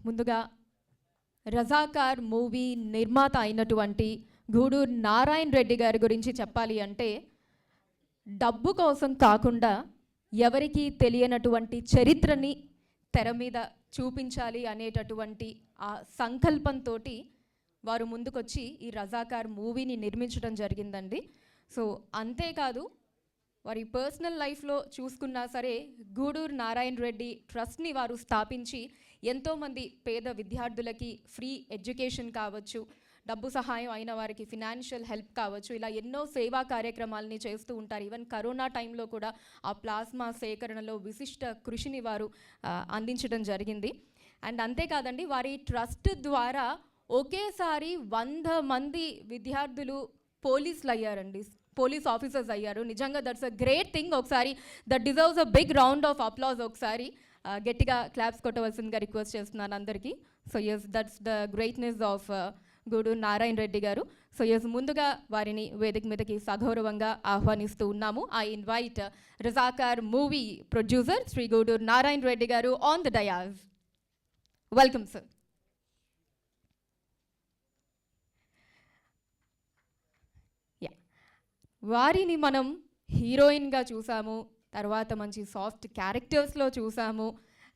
ముందుగా రజాకార్ మూవీ నిర్మాత అయినటువంటి గూడూరు నారాయణ రెడ్డి గారి గురించి చెప్పాలి అంటే డబ్బు కోసం కాకుండా ఎవరికీ తెలియనటువంటి చరిత్రని తెర మీద చూపించాలి అనేటటువంటి ఆ సంకల్పంతో వారు ముందుకొచ్చి ఈ రజాకార్ మూవీని నిర్మించడం జరిగిందండి. సో అంతేకాదు వారి పర్సనల్ లైఫ్లో చూసుకున్నా సరే గూడూరు నారాయణ రెడ్డి ట్రస్ట్ని వారు స్థాపించి ఎంతోమంది పేద విద్యార్థులకి ఫ్రీ ఎడ్యుకేషన్ కావచ్చు, డబ్బు సహాయం అయిన వారికి ఫినాన్షియల్ హెల్ప్ కావచ్చు, ఇలా ఎన్నో సేవా కార్యక్రమాలని చేస్తూ ఉంటారు. ఈవెన్ కరోనా టైంలో కూడా ఆ ప్లాస్మా సేకరణలో విశిష్ట కృషిని వారు అందించడం జరిగింది. అండ్ అంతేకాదండి, వారి ట్రస్ట్ ద్వారా ఒకేసారి 100 మంది విద్యార్థులు పోలీసులు అయ్యారండి, పోలీస్ ఆఫీసర్స్ అయ్యారు. నిజంగా దట్స్ అ గ్రేట్ థింగ్. ఒకసారి that deserves a big round of applause. ఒకసారి గట్టిగా క్లాప్స్ కొట్టవలసిందిగా రిక్వెస్ట్ చేస్తున్నాను అందరికీ. So yes, that's the greatness of Guduru Narayana Reddy గారు. సో ఎస్, ముందుగా వారిని వేదిక మీదకి సగౌరవంగా ఆహ్వానిస్తూ ఉన్నాము. I invite Razakar movie producer Shri Guduru Narayana Reddy గారు on the dais. Welcome sir. వారిని మనం హీరోయిన్గా చూసాము, తర్వాత మంచి సాఫ్ట్ క్యారెక్టర్స్లో చూసాము,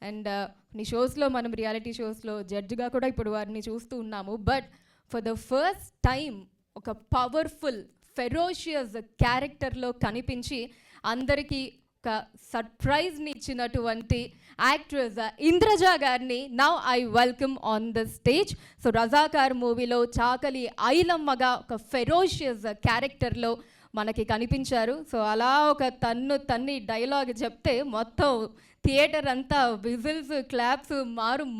అండ్ కొన్ని షోస్లో మనం రియాలిటీ షోస్లో జడ్జిగా కూడా ఇప్పుడు వారిని చూస్తూ ఉన్నాము. But for the first time ఒక పవర్ఫుల్ ఫెరోషియస్ క్యారెక్టర్లో కనిపించి అందరికీ ఒక సర్ప్రైజ్ని ఇచ్చినటువంటి యాక్ట్రెస్ ఇంద్రజ గారిని now I welcome on the stage. So Razakar మూవీలో చాకలి ఐలమ్మగా ఒక ఫెరోషియస్ క్యారెక్టర్లో మనకి కనిపించారు. సో అలా ఒక తన్ని డైలాగ్ చెప్తే మొత్తం థియేటర్ అంతా విజిల్స్, క్లాప్స్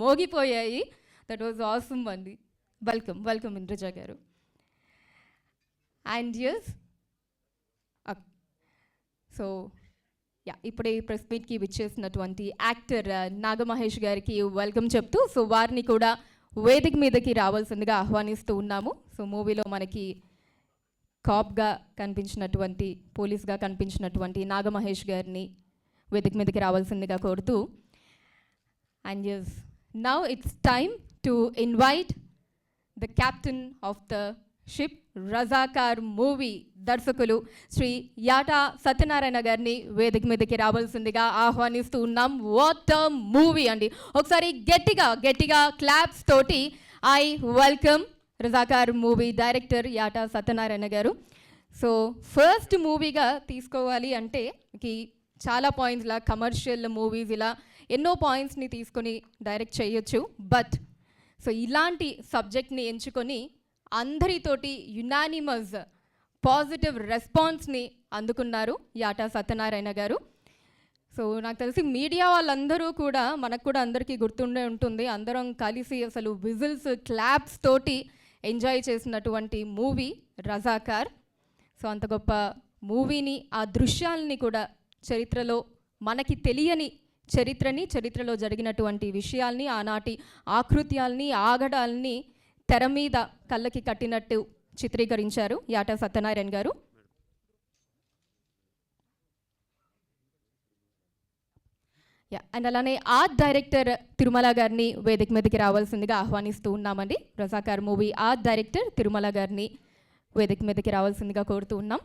మోగిపోయాయి. దట్ వాజ్ ఆసమ్ అండి. వెల్కమ్ వెల్కమ్ ఇంద్రజ గారు. అండ్ ఎస్, సో ఇప్పుడే ప్రెస్ మీట్కి విచ్చేసినటువంటి యాక్టర్ నాగమహేష్ గారికి వెల్కమ్ చెప్తూ సో వారిని కూడా వేదిక మీదకి రావాల్సిందిగా ఆహ్వానిస్తూ ఉన్నాము. సో మూవీలో మనకి కాప్గా కనిపించినటువంటి, పోలీస్గా కనిపించినటువంటి నాగమహేష్ గారిని వేదిక మీదకి రావాల్సిందిగా కోరుతూ, and yes, now it's time to invite the captain of the ship Razakar movie దర్శకులు శ్రీ యాటా సత్యనారాయణ గారిని వేదిక మీదకి రావాల్సిందిగా ఆహ్వానిస్తూ ఉన్నాం. వాట్ అ మూవీ అండి. ఒకసారి గట్టిగా గట్టిగా క్లాప్స్ తోటి I welcome Razakar movie director Yata Satyanarayana గారు. సో ఫస్ట్ మూవీగా తీసుకోవాలి అంటే చాలా పాయింట్స్, ఇలా కమర్షియల్ మూవీస్ ఇలా ఎన్నో పాయింట్స్ని తీసుకొని డైరెక్ట్ చేయొచ్చు. బట్ సో ఇలాంటి సబ్జెక్ట్ని ఎంచుకొని అందరితోటి యునానిమస్ పాజిటివ్ రెస్పాన్స్ని అందుకున్నారు యాటా సత్యనారాయణ గారు. సో నాకు తెలిసి మీడియా వాళ్ళందరూ కూడా, మనకు కూడా అందరికీ గుర్తుండే ఉంటుంది, అందరం కలిసి అసలు విజిల్స్, క్లాప్స్ తోటి ఎంజాయ్ చేసినటువంటి మూవీ రజాకార్. సో అంత గొప్ప మూవీని, ఆ దృశ్యాలని కూడా, చరిత్రలో మనకి తెలియని చరిత్రలో జరిగినటువంటి విషయాల్ని, ఆనాటి ఆకృత్యాల్ని, ఆగడాల్ని తెర మీద కళ్ళకి కట్టినట్టు చిత్రీకరించారు యాటా సత్యనారాయణ గారు. అండ్ అలానే ఆర్ట్ డైరెక్టర్ తిరుమల గారిని వేదిక మీదకి రావాల్సిందిగా ఆహ్వానిస్తూ ఉన్నామండి. Razakar movie art director Tirumala గారిని వేదిక మీదకి రావాల్సిందిగా కోరుతూ ఉన్నాం.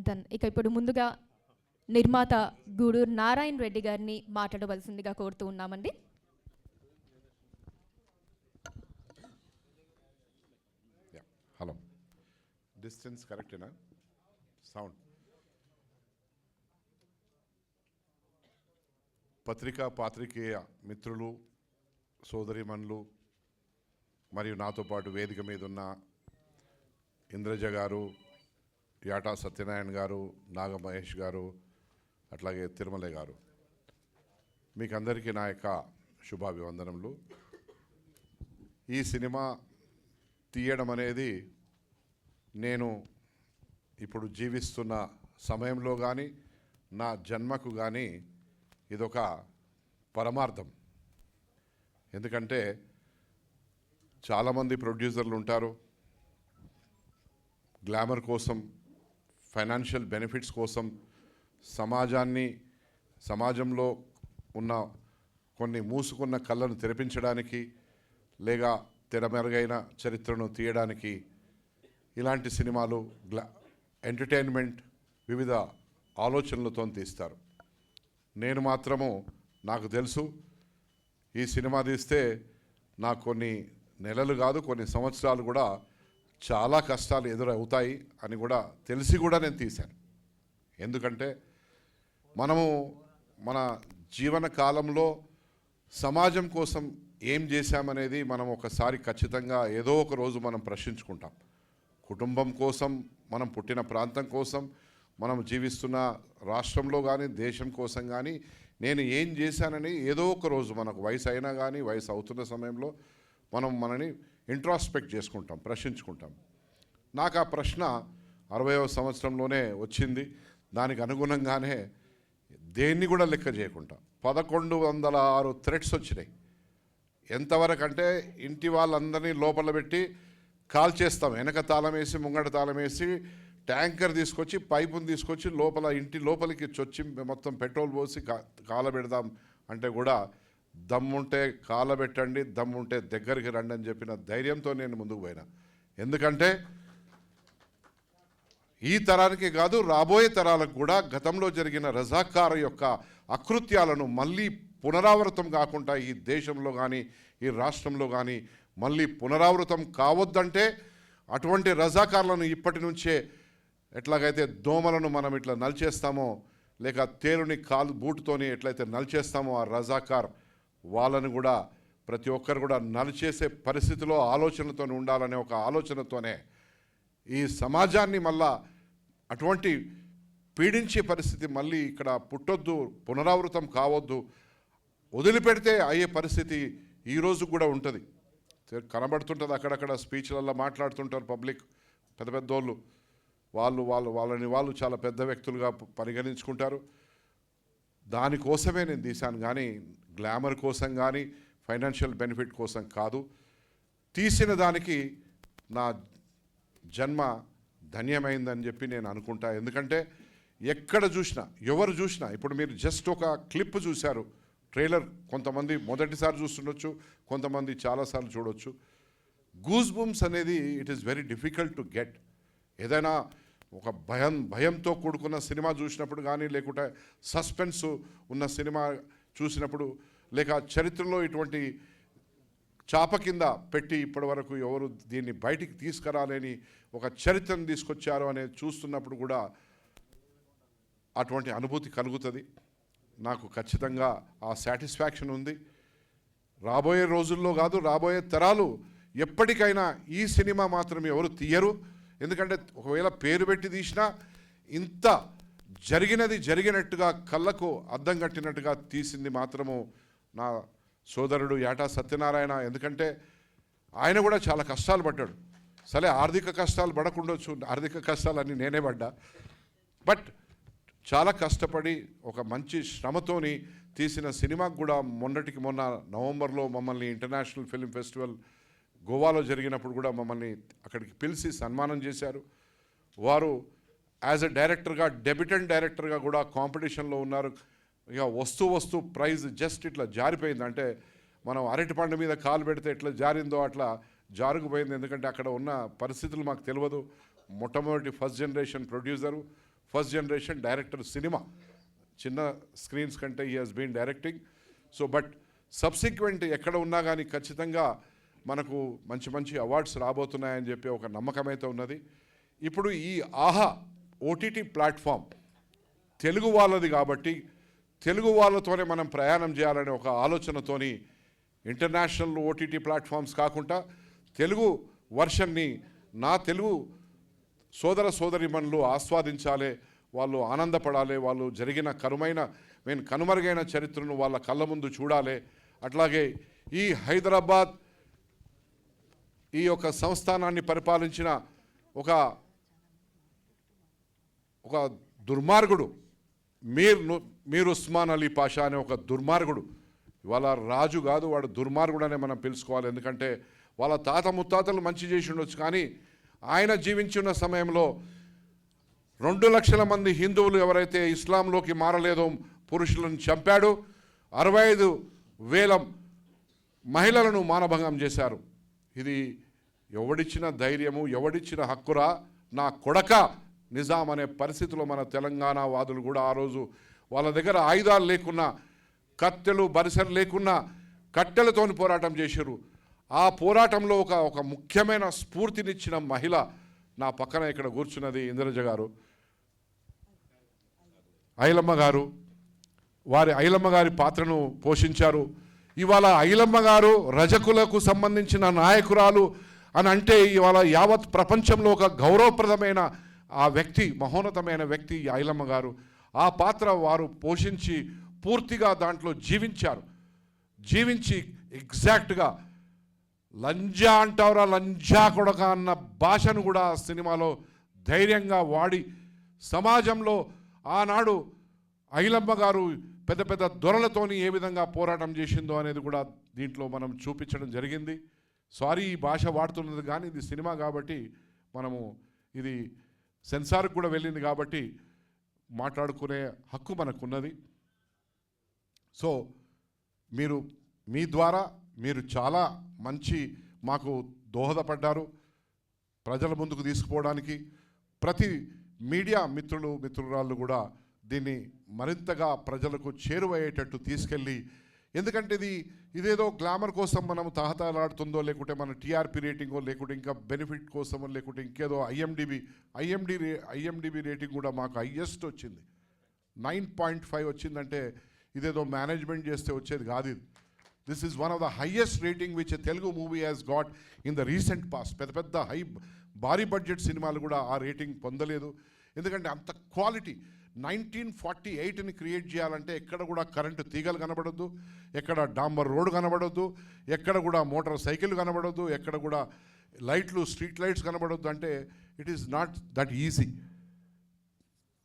డన్. ఇక ఇప్పుడు ముందుగా నిర్మాత గూడూరు నారాయణ రెడ్డి గారిని మాట్లాడవలసిందిగా కోరుతూ ఉన్నామండి. హలో, డిస్టెన్స్ కరెక్టేనా? సౌండ్. పాత్రికేయ మిత్రులు, సోదరిమణులు మరియు నాతో పాటు వేదిక మీద ఉన్న ఇంద్రజ గారు, యాటా సత్యనారాయణ గారు, నాగమహేష్ గారు, అట్లాగే తిరుమల గారు, మీకు అందరికీ నా యొక్క శుభాభివందనములు. ఈ సినిమా తీయడం అనేది నేను ఇప్పుడు జీవిస్తున్న సమయంలో కానీ నా జన్మకు కానీ ఇదొక పరమార్థం. ఎందుకంటే చాలామంది ప్రొడ్యూసర్లు ఉంటారు, గ్లామర్ కోసం, ఫైనాన్షియల్ బెనిఫిట్స్ కోసం సమాజంలో ఉన్న కొన్ని మూసుకున్న కళ్ళను తెరిపించడానికి లేక తెరమెరుగైన చరిత్రను తీయడానికి ఇలాంటి సినిమాలు ఎంటర్టైన్మెంట్ వివిధ ఆలోచనలతో తీస్తారు. నేను మాత్రము నాకు తెలుసు ఈ సినిమా తీస్తే నాకు కొన్ని నెలలు కాదు కొన్ని సంవత్సరాలు కూడా చాలా కష్టాలు ఎదురవుతాయి అని కూడా తెలిసి కూడా నేను తీశాను. ఎందుకంటే మనము మన జీవన కాలంలో సమాజం కోసం ఏం చేశామనేది మనం ఒకసారి ఖచ్చితంగా ఏదో ఒక రోజు మనం ప్రశ్నించుకుంటాం. కుటుంబం కోసం, మనం పుట్టిన ప్రాంతం కోసం, మనం జీవిస్తున్న రాష్ట్రంలో కానీ దేశం కోసం కానీ నేను ఏం చేశానని ఏదో ఒక రోజు మనకు వయసు అయినా కానీ వయసు అవుతున్న సమయంలో మనం మనని ఇంట్రాస్పెక్ట్ చేసుకుంటాం, ప్రశ్నించుకుంటాం. నాకు ఆ ప్రశ్న 60వ సంవత్సరంలోనే వచ్చింది. దానికి అనుగుణంగానే దేన్ని కూడా లెక్క చేయకుండా 1106 థ్రెట్స్ వచ్చినాయి. ఎంతవరకు అంటే ఇంటి వాళ్ళందరినీ లోపల పెట్టి కాల్ చేస్తాం, వెనక తాళం వేసి ముంగట తాళం వేసి ట్యాంకర్ తీసుకొచ్చి పైపుని తీసుకొచ్చి ఇంటి లోపలికి చొచ్చి మొత్తం పెట్రోల్ పోసి కాలబెడదాం అంటే కూడా దమ్ముంటే కాలబెట్టండి, దమ్ముంటే దగ్గరికి రండి అని చెప్పిన ధైర్యంతో నేను ముందుకు పోయినా. ఎందుకంటే ఈ తరానికి కాదు రాబోయే తరాలకు కూడా గతంలో జరిగిన రజాకార్ యొక్క అకృత్యాలను మళ్ళీ పునరావృతం కాకుండా ఈ దేశంలో కానీ ఈ రాష్ట్రంలో కానీ మళ్ళీ పునరావృతం కావద్దంటే అటువంటి రజాకార్లను ఇప్పటి నుంచే ఎట్లాగైతే దోమలను మనం ఇట్లా నలిచేస్తామో లేక తేలుని బూటుతోని ఎట్లయితే నలిచేస్తామో ఆ రజాకార్ వాళ్ళని కూడా ప్రతి ఒక్కరు కూడా నలిచేసే పరిస్థితిలో ఆలోచనలతో ఉండాలనే ఒక ఆలోచనతోనే ఈ సమాజాన్ని మళ్ళా అటువంటి పీడించే పరిస్థితి మళ్ళీ ఇక్కడ పుట్టొద్దు, పునరావృతం కావద్దు, వదిలిపెడితే అయ్యే పరిస్థితి ఈరోజు కూడా ఉంటుంది. కనబడుతుంటుంది, అక్కడక్కడ స్పీచ్లలో మాట్లాడుతుంటారు పబ్లిక్, పెద్ద పెద్దోళ్ళు, వాళ్ళని చాలా పెద్ద వ్యక్తులుగా పరిగణించుకుంటారు. దానికోసమే నేను తీశాను కానీ గ్లామర్ కోసం కానీ ఫైనాన్షియల్ బెనిఫిట్ కోసం కాదు. తీసిన దానికి నా జన్మ ధన్యమైందని చెప్పి నేను అనుకుంటా. ఎందుకంటే ఎక్కడ చూసినా ఎవరు చూసినా, ఇప్పుడు మీరు జస్ట్ ఒక క్లిప్ చూశారు, ట్రైలర్, కొంతమంది మొదటిసారి చూస్తుండొచ్చు, కొంతమంది చాలాసార్లు చూడొచ్చు. గూస్ బంప్స్ అనేది it is very difficult to get. ఏదైనా ఒక భయంతో కూడుకున్న సినిమా చూసినప్పుడు కానీ లేకుంటే సస్పెన్స్ ఉన్న సినిమా చూసినప్పుడు లేక చరిత్రలో ఇటువంటి చాప కింద పెట్టి ఇప్పటి వరకు ఎవరు దీన్ని బయటికి తీసుకురాలేని ఒక చరిత్రను తీసుకొచ్చారు అనేది చూస్తున్నప్పుడు కూడా అటువంటి అనుభూతి కలుగుతుంది. నాకు ఖచ్చితంగా ఆ సాటిస్ఫాక్షన్ ఉంది. రాబోయే రోజుల్లో కాదు రాబోయే తరాలు ఎప్పటికైనా ఈ సినిమా మాత్రం ఎవరు తీయరు. ఎందుకంటే ఒకవేళ పేరు పెట్టి తీసినా ఇంత జరిగినట్టుగా కళ్ళకు అద్దం కట్టినట్టుగా తీసింది మాత్రము నా సోదరుడు యాటా సత్యనారాయణ. ఎందుకంటే ఆయన కూడా చాలా కష్టాలు పడ్డాడు. సరే ఆర్థిక కష్టాలు పడకుండొచ్చు, ఆర్థిక కష్టాలన్నీ నేనే పడ్డా, బట్ చాలా కష్టపడి ఒక మంచి శ్రమతోని తీసిన సినిమాకు కూడా మొన్నటికి మొన్న నవంబర్లో మమ్మల్ని ఇంటర్నేషనల్ ఫిల్మ్ ఫెస్టివల్ గోవాలో జరిగినప్పుడు కూడా మమ్మల్ని అక్కడికి పిలిచి సన్మానం చేశారు. వారు యాజ్ ఎ డైరెక్టర్గా, డెబ్యూటెంట్ డైరెక్టర్గా కూడా కాంపిటీషన్లో ఉన్నారు. ఇక వస్తూ ప్రైజ్ జస్ట్ ఇట్లా జారిపోయింది. అంటే మనం అరటిపండు మీద కాలు పెడితే ఎట్లా జారిందో అట్లా జారుకుపోయింది. ఎందుకంటే అక్కడ ఉన్న పరిస్థితులు మాకు తెలియదు. మొట్టమొదటి first generation producer, first generation director cinema. చిన్న స్క్రీన్స్ కంటే he has been directing. So but subsequent ఎక్కడ ఉన్నా కానీ ఖచ్చితంగా మనకు మంచి మంచి అవార్డ్స్ రాబోతున్నాయని చెప్పి ఒక నమ్మకం అయితే ఉన్నది. ఇప్పుడు ఈ ఆహా ఓటీటీ ప్లాట్ఫామ్ తెలుగు వాళ్ళది కాబట్టి తెలుగు వాళ్ళతోనే మనం ప్రయాణం చేయాలనే ఒక ఆలోచనతోని ఇంటర్నేషనల్ ఓటీటీ ప్లాట్ఫామ్స్ కాకుండా తెలుగు వర్షన్ని నా తెలుగు సోదర సోదరీమణులు ఆస్వాదించాలి, వాళ్ళు ఆనందపడాలి, వాళ్ళు జరిగిన కనుమరుగైన చరిత్రను వాళ్ళ కళ్ళ ముందు చూడాలి. అట్లాగే ఈ హైదరాబాద్ ఈ యొక్క సంస్థానాన్ని పరిపాలించిన ఒక దుర్మార్గుడు మీర్ ఉస్మాన్ అలీ పాషా అనే ఒక దుర్మార్గుడు, ఇవాళ రాజు కాదు వాడు దుర్మార్గుడు అనే మనం పిలుచుకోవాలి. ఎందుకంటే వాళ్ళ తాత ముత్తాతలు మంచి చేసి ఉండొచ్చు, కానీ ఆయన జీవించున్న సమయంలో 2 లక్షల మంది హిందువులు ఎవరైతే ఇస్లాంలోకి మారలేదో పురుషులను చంపాడు, 65,000 మహిళలను మానభంగం చేశారు. ఇది ఎవడిచ్చిన ధైర్యము, ఎవడిచ్చిన హక్కురా నా కొడక నిజాం అనే పరిస్థితిలో మన తెలంగాణ వాదులు కూడా ఆ రోజు వాళ్ళ దగ్గర ఆయుధాలు లేకున్నా, కత్తెలు బరిసెలు లేకున్నా కట్టెలతోని పోరాటం చేశారు. ఆ పోరాటంలో ఒక ముఖ్యమైన స్ఫూర్తినిచ్చిన మహిళ నా పక్కన ఇక్కడ కూర్చున్నది ఇంద్రజ గారు, ఐలమ్మ గారు. వారి ఐలమ్మ గారి పాత్రను పోషించారు. ఇవాళ ఐలమ్మ గారు రజకులకు సంబంధించిన నాయకురాలు అని అంటే ఇవాళ యావత్ ప్రపంచంలో ఒక గౌరవప్రదమైన ఆ వ్యక్తి, మహోన్నతమైన వ్యక్తి ఐలమ్మ గారు. ఆ పాత్ర వారు పోషించి పూర్తిగా దాంట్లో జీవించి ఎగ్జాక్ట్గా లంజా అంటావురా లంజా కొడక అన్న భాషను కూడా సినిమాలో ధైర్యంగా వాడి సమాజంలో ఆనాడు ఐలమ్మ గారు పెద్ద పెద్ద దొరలతోని ఏ విధంగా పోరాటం చేసిందో అనేది కూడా దీంట్లో మనం చూపించడం జరిగింది. సారీ ఈ భాష వాడుతున్నది, కానీ ఇది సినిమా కాబట్టి మనము ఇది సెన్సార్కి కూడా వెళ్ళింది కాబట్టి మాట్లాడుకునే హక్కు మనకున్నది. సో మీ ద్వారా మీరు చాలా మంచి మాకు దోహదపడ్డారు ప్రజల ముందుకు తీసుకుపోవడానికి. ప్రతి మీడియా మిత్రురాళ్ళు కూడా దీన్ని మరింతగా ప్రజలకు చేరువయ్యేటట్టు తీసుకెళ్ళి, ఎందుకంటే ఇదేదో గ్లామర్ కోసం మనం తహతలాడుతుందో, లేకుంటే మన టీఆర్పీ రేటింగో, లేకుంటే ఇంకా బెనిఫిట్ కోసమో, లేకుంటే ఇంకేదో ఐఎండిబి రేటింగ్ కూడా మాకు హైయెస్ట్ వచ్చింది, 9.5 వచ్చిందంటే ఇదేదో మేనేజ్మెంట్ చేస్తే వచ్చేది కాదు. This is one of the highest rating which Telugu movie has got in the recent past. పెద్ద భారీ బడ్జెట్ సినిమాలు కూడా ఆ రేటింగ్ పొందలేదు. ఎందుకంటే అంత క్వాలిటీ. 1948ని క్రియేట్ చేయాలంటే ఎక్కడ కూడా కరెంటు తీగలు కనబడొద్దు, ఎక్కడ డాంబర్ రోడ్డు కనబడొద్దు, ఎక్కడ కూడా మోటార్ సైకిల్ కనబడొద్దు, ఎక్కడ కూడా స్ట్రీట్ లైట్స్ కనబడొద్దు. అంటే it is not that easy.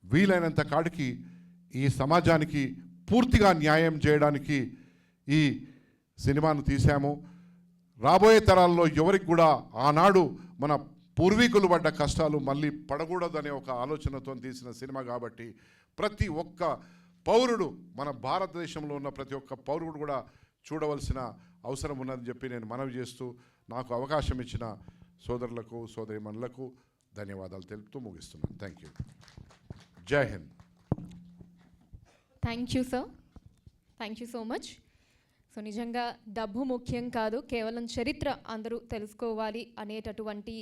వీలైనంత కాడికి ఈ సమాజానికి పూర్తిగా న్యాయం చేయడానికి ఈ సినిమాను తీశాము. రాబోయే తరాల్లో ఎవరికి కూడా ఆనాడు మన పూర్వీకులు పడ్డ కష్టాలు మళ్ళీ పడకూడదనే ఒక ఆలోచనతో తీసిన సినిమా కాబట్టి ప్రతి ఒక్క పౌరుడు, మన భారతదేశంలో ఉన్న ప్రతి ఒక్క పౌరుడు కూడా చూడవలసిన అవసరం ఉన్నదని చెప్పి నేను మనవి చేస్తూ నాకు అవకాశం ఇచ్చిన సోదరులకు సోదరీమణులకు ధన్యవాదాలు తెలుపుతూ ముగిస్తున్నాను. Thank you. Jai Hind. Thank you sir, thank you so much. So నిజంగా డబ్బు ముఖ్యం కాదు, కేవలం చరిత్ర అందరూ తెలుసుకోవాలి అనేటటువంటి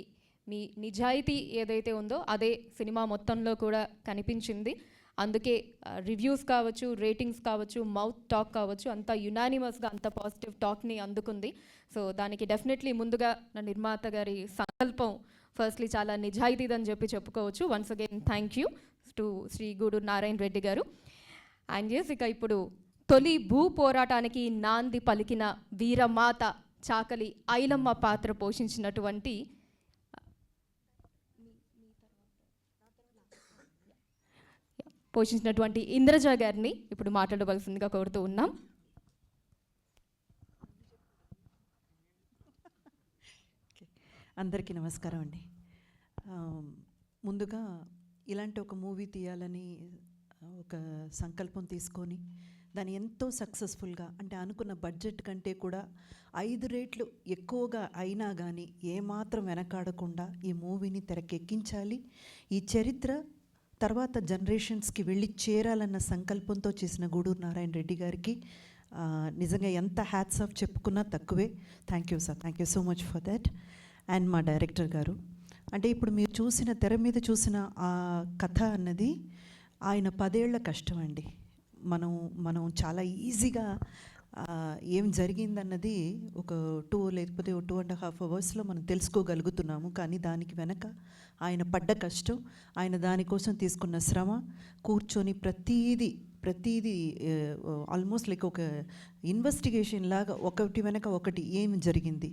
మీ నిజాయితీ ఏదైతే ఉందో అదే సినిమా మొత్తంలో కూడా కనిపించింది. అందుకే రివ్యూస్ కావచ్చు, రేటింగ్స్ కావచ్చు, మౌత్ టాక్ కావచ్చు, అంత యునానిమస్గా అంత పాజిటివ్ టాక్ని అందుకుంది. సో దానికి డెఫినెట్లీ ముందుగా నా నిర్మాత గారి సంకల్పం ఫస్ట్లీ చాలా నిజాయితీదని చెప్పుకోవచ్చు. Once again thank you to Shri Guduru Narayana Reddy గారు. అండ్ ఎస్, ఇక ఇప్పుడు తొలి భూ పోరాటానికి నాంది పలికిన వీరమాత చాకలి ఐలమ్మ పాత్ర పోషించినటువంటి ఇంద్రజ గారిని ఇప్పుడు మాట్లాడవలసిందిగా కోరుతూ ఉన్నాం. అందరికీ నమస్కారం అండి. ముందుగా ఇలాంటి ఒక మూవీ తీయాలని ఒక సంకల్పం తీసుకొని దాన్ని ఎంతో సక్సెస్ఫుల్గా, అంటే అనుకున్న బడ్జెట్ కంటే కూడా 5 రెట్లు ఎక్కువగా అయినా కానీ ఏమాత్రం వెనకాడకుండా ఈ మూవీని తెరకెక్కించాలి. ఈ చరిత్ర తర్వాత జనరేషన్స్కి వెళ్ళి చేరాలన్న సంకల్పంతో చేసిన గూడూరు నారాయణ రెడ్డి గారికి నిజంగా ఎంత హ్యాట్స్ ఆఫ్ చెప్పుకున్నా తక్కువే. Thank you sir, thank you so much for that. And మా డైరెక్టర్ గారు, అంటే ఇప్పుడు మీరు చూసిన తెర మీద చూసిన ఆ కథ అన్నది ఆయన 10 ఏళ్ల కష్టం అండి. మనం చాలా ఈజీగా ఏం జరిగిందన్నది ఒక 2 లేకపోతే 2.5 అవర్స్లో మనం తెలుసుకోగలుగుతున్నాము. కానీ దానికి వెనక ఆయన పడ్డ కష్టం, ఆయన దానికోసం తీసుకున్న శ్రమ, కూర్చొని ప్రతీది ఆల్మోస్ట్ లైక్ ఒక ఇన్వెస్టిగేషన్ లాగా ఒకటి వెనక ఒకటి ఏం జరిగింది,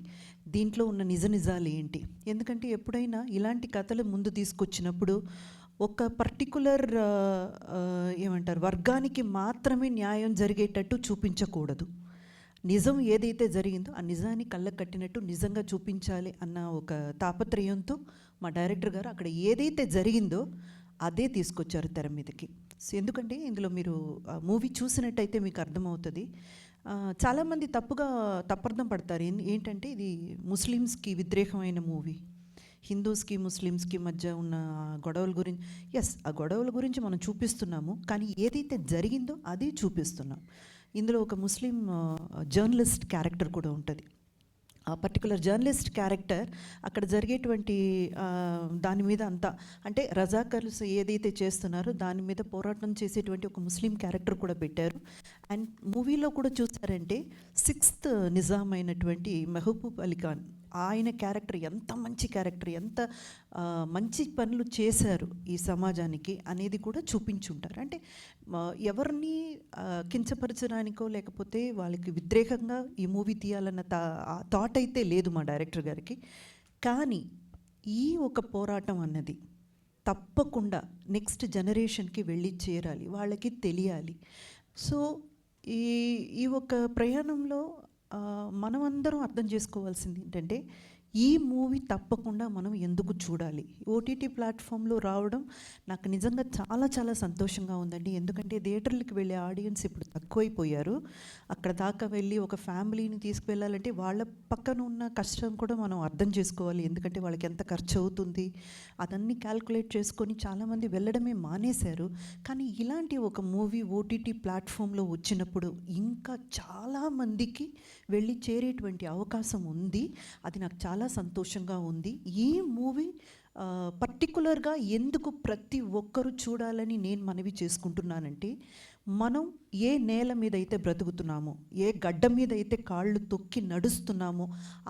దీంట్లో ఉన్న నిజాలు ఏంటి. ఎందుకంటే ఎప్పుడైనా ఇలాంటి కథలు ముందు తీసుకొచ్చినప్పుడు ఒక పర్టికులర్ ఏమంటారు వర్గానికి మాత్రమే న్యాయం జరిగేటట్టు చూపించకూడదు. నిజం ఏదైతే జరిగిందో ఆ నిజాన్ని కళ్ళకు కట్టినట్టు నిజంగా చూపించాలి అన్న ఒక తాపత్రయంతో మా డైరెక్టర్ గారు అక్కడ ఏదైతే జరిగిందో అదే తీసుకొచ్చారు తెర మీదకి. సో ఎందుకంటే ఇందులో మీరు మూవీ చూసినట్టయితే మీకు అర్థమవుతుంది. చాలామంది తప్పర్థం పడతారు. ఏంటంటే ఇది ముస్లిమ్స్కి వ్యతిరేకమైన మూవీ, హిందూస్కి ముస్లిమ్స్కి మధ్య ఉన్న గొడవల గురించి. ఎస్, ఆ గొడవల గురించి మనం చూపిస్తున్నాము, కానీ ఏదైతే జరిగిందో అది చూపిస్తున్నాం. ఇందులో ఒక ముస్లిం జర్నలిస్ట్ క్యారెక్టర్ కూడా ఉంటుంది. ఆ పర్టికులర్ జర్నలిస్ట్ క్యారెక్టర్ అక్కడ జరిగేటువంటి దాని మీద అంతా అంటే రజాకర్స్ ఏదైతే చేస్తున్నారో దాని మీద పోరాటం చేసేటువంటి ఒక ముస్లిం క్యారెక్టర్ కూడా పెట్టారు. అండ్ మూవీలో కూడా చూసారంటే 6th నిజాం అయినటువంటి మెహబూబ్ అలీ ఖాన్, ఆయన క్యారెక్టర్ ఎంత మంచి క్యారెక్టర్, ఎంత మంచి పనులు చేశారు ఈ సమాజానికి అనేది కూడా చూపించుంటారు. అంటే ఎవరిని కించపరచడానికో లేకపోతే వాళ్ళకి వ్యతిరేకంగా ఈ మూవీ తీయాలన్న థాట్ అయితే లేదు మా డైరెక్టర్ గారికి. కానీ ఈ ఒక పోరాటం అన్నది తప్పకుండా నెక్స్ట్ జనరేషన్కి వెళ్ళి చేరాలి, వాళ్ళకి తెలియాలి. సో ఈ ఒక ప్రయాణంలో మనమందరం అర్థం చేసుకోవాల్సింది ఏంటంటే ఈ మూవీ తప్పకుండా మనం ఎందుకు చూడాలి. ఓటీటీ ప్లాట్ఫామ్లో రావడం నాకు నిజంగా చాలా చాలా సంతోషంగా ఉందండి. ఎందుకంటే థియేటర్లకు వెళ్ళే ఆడియన్స్ ఇప్పుడు తక్కువైపోయారు. అక్కడ దాకా వెళ్ళి ఒక ఫ్యామిలీని తీసుకువెళ్ళాలంటే వాళ్ళ పక్కన ఉన్న కష్టం కూడా మనం అర్థం చేసుకోవాలి. ఎందుకంటే వాళ్ళకి ఎంత ఖర్చు అవుతుంది అదన్నీ క్యాల్కులేట్ చేసుకొని చాలామంది వెళ్ళడమే మానేశారు. కానీ ఇలాంటి ఒక మూవీ ఓటీటీ ప్లాట్ఫామ్లో వచ్చినప్పుడు ఇంకా చాలామందికి వెళ్ళి చేరేటువంటి అవకాశం ఉంది. అది నాకు చాలా సంతోషంగా ఉంది. ఈ మూవీ పర్టికులర్గా ఎందుకు ప్రతి ఒక్కరూ చూడాలని నేను మనవి చేసుకుంటున్నానంటే, మనం ఏ నేల మీద అయితే బ్రతుకుతున్నామో, ఏ గడ్డ మీద అయితే కాళ్ళు తొక్కి నడుస్తున్నామో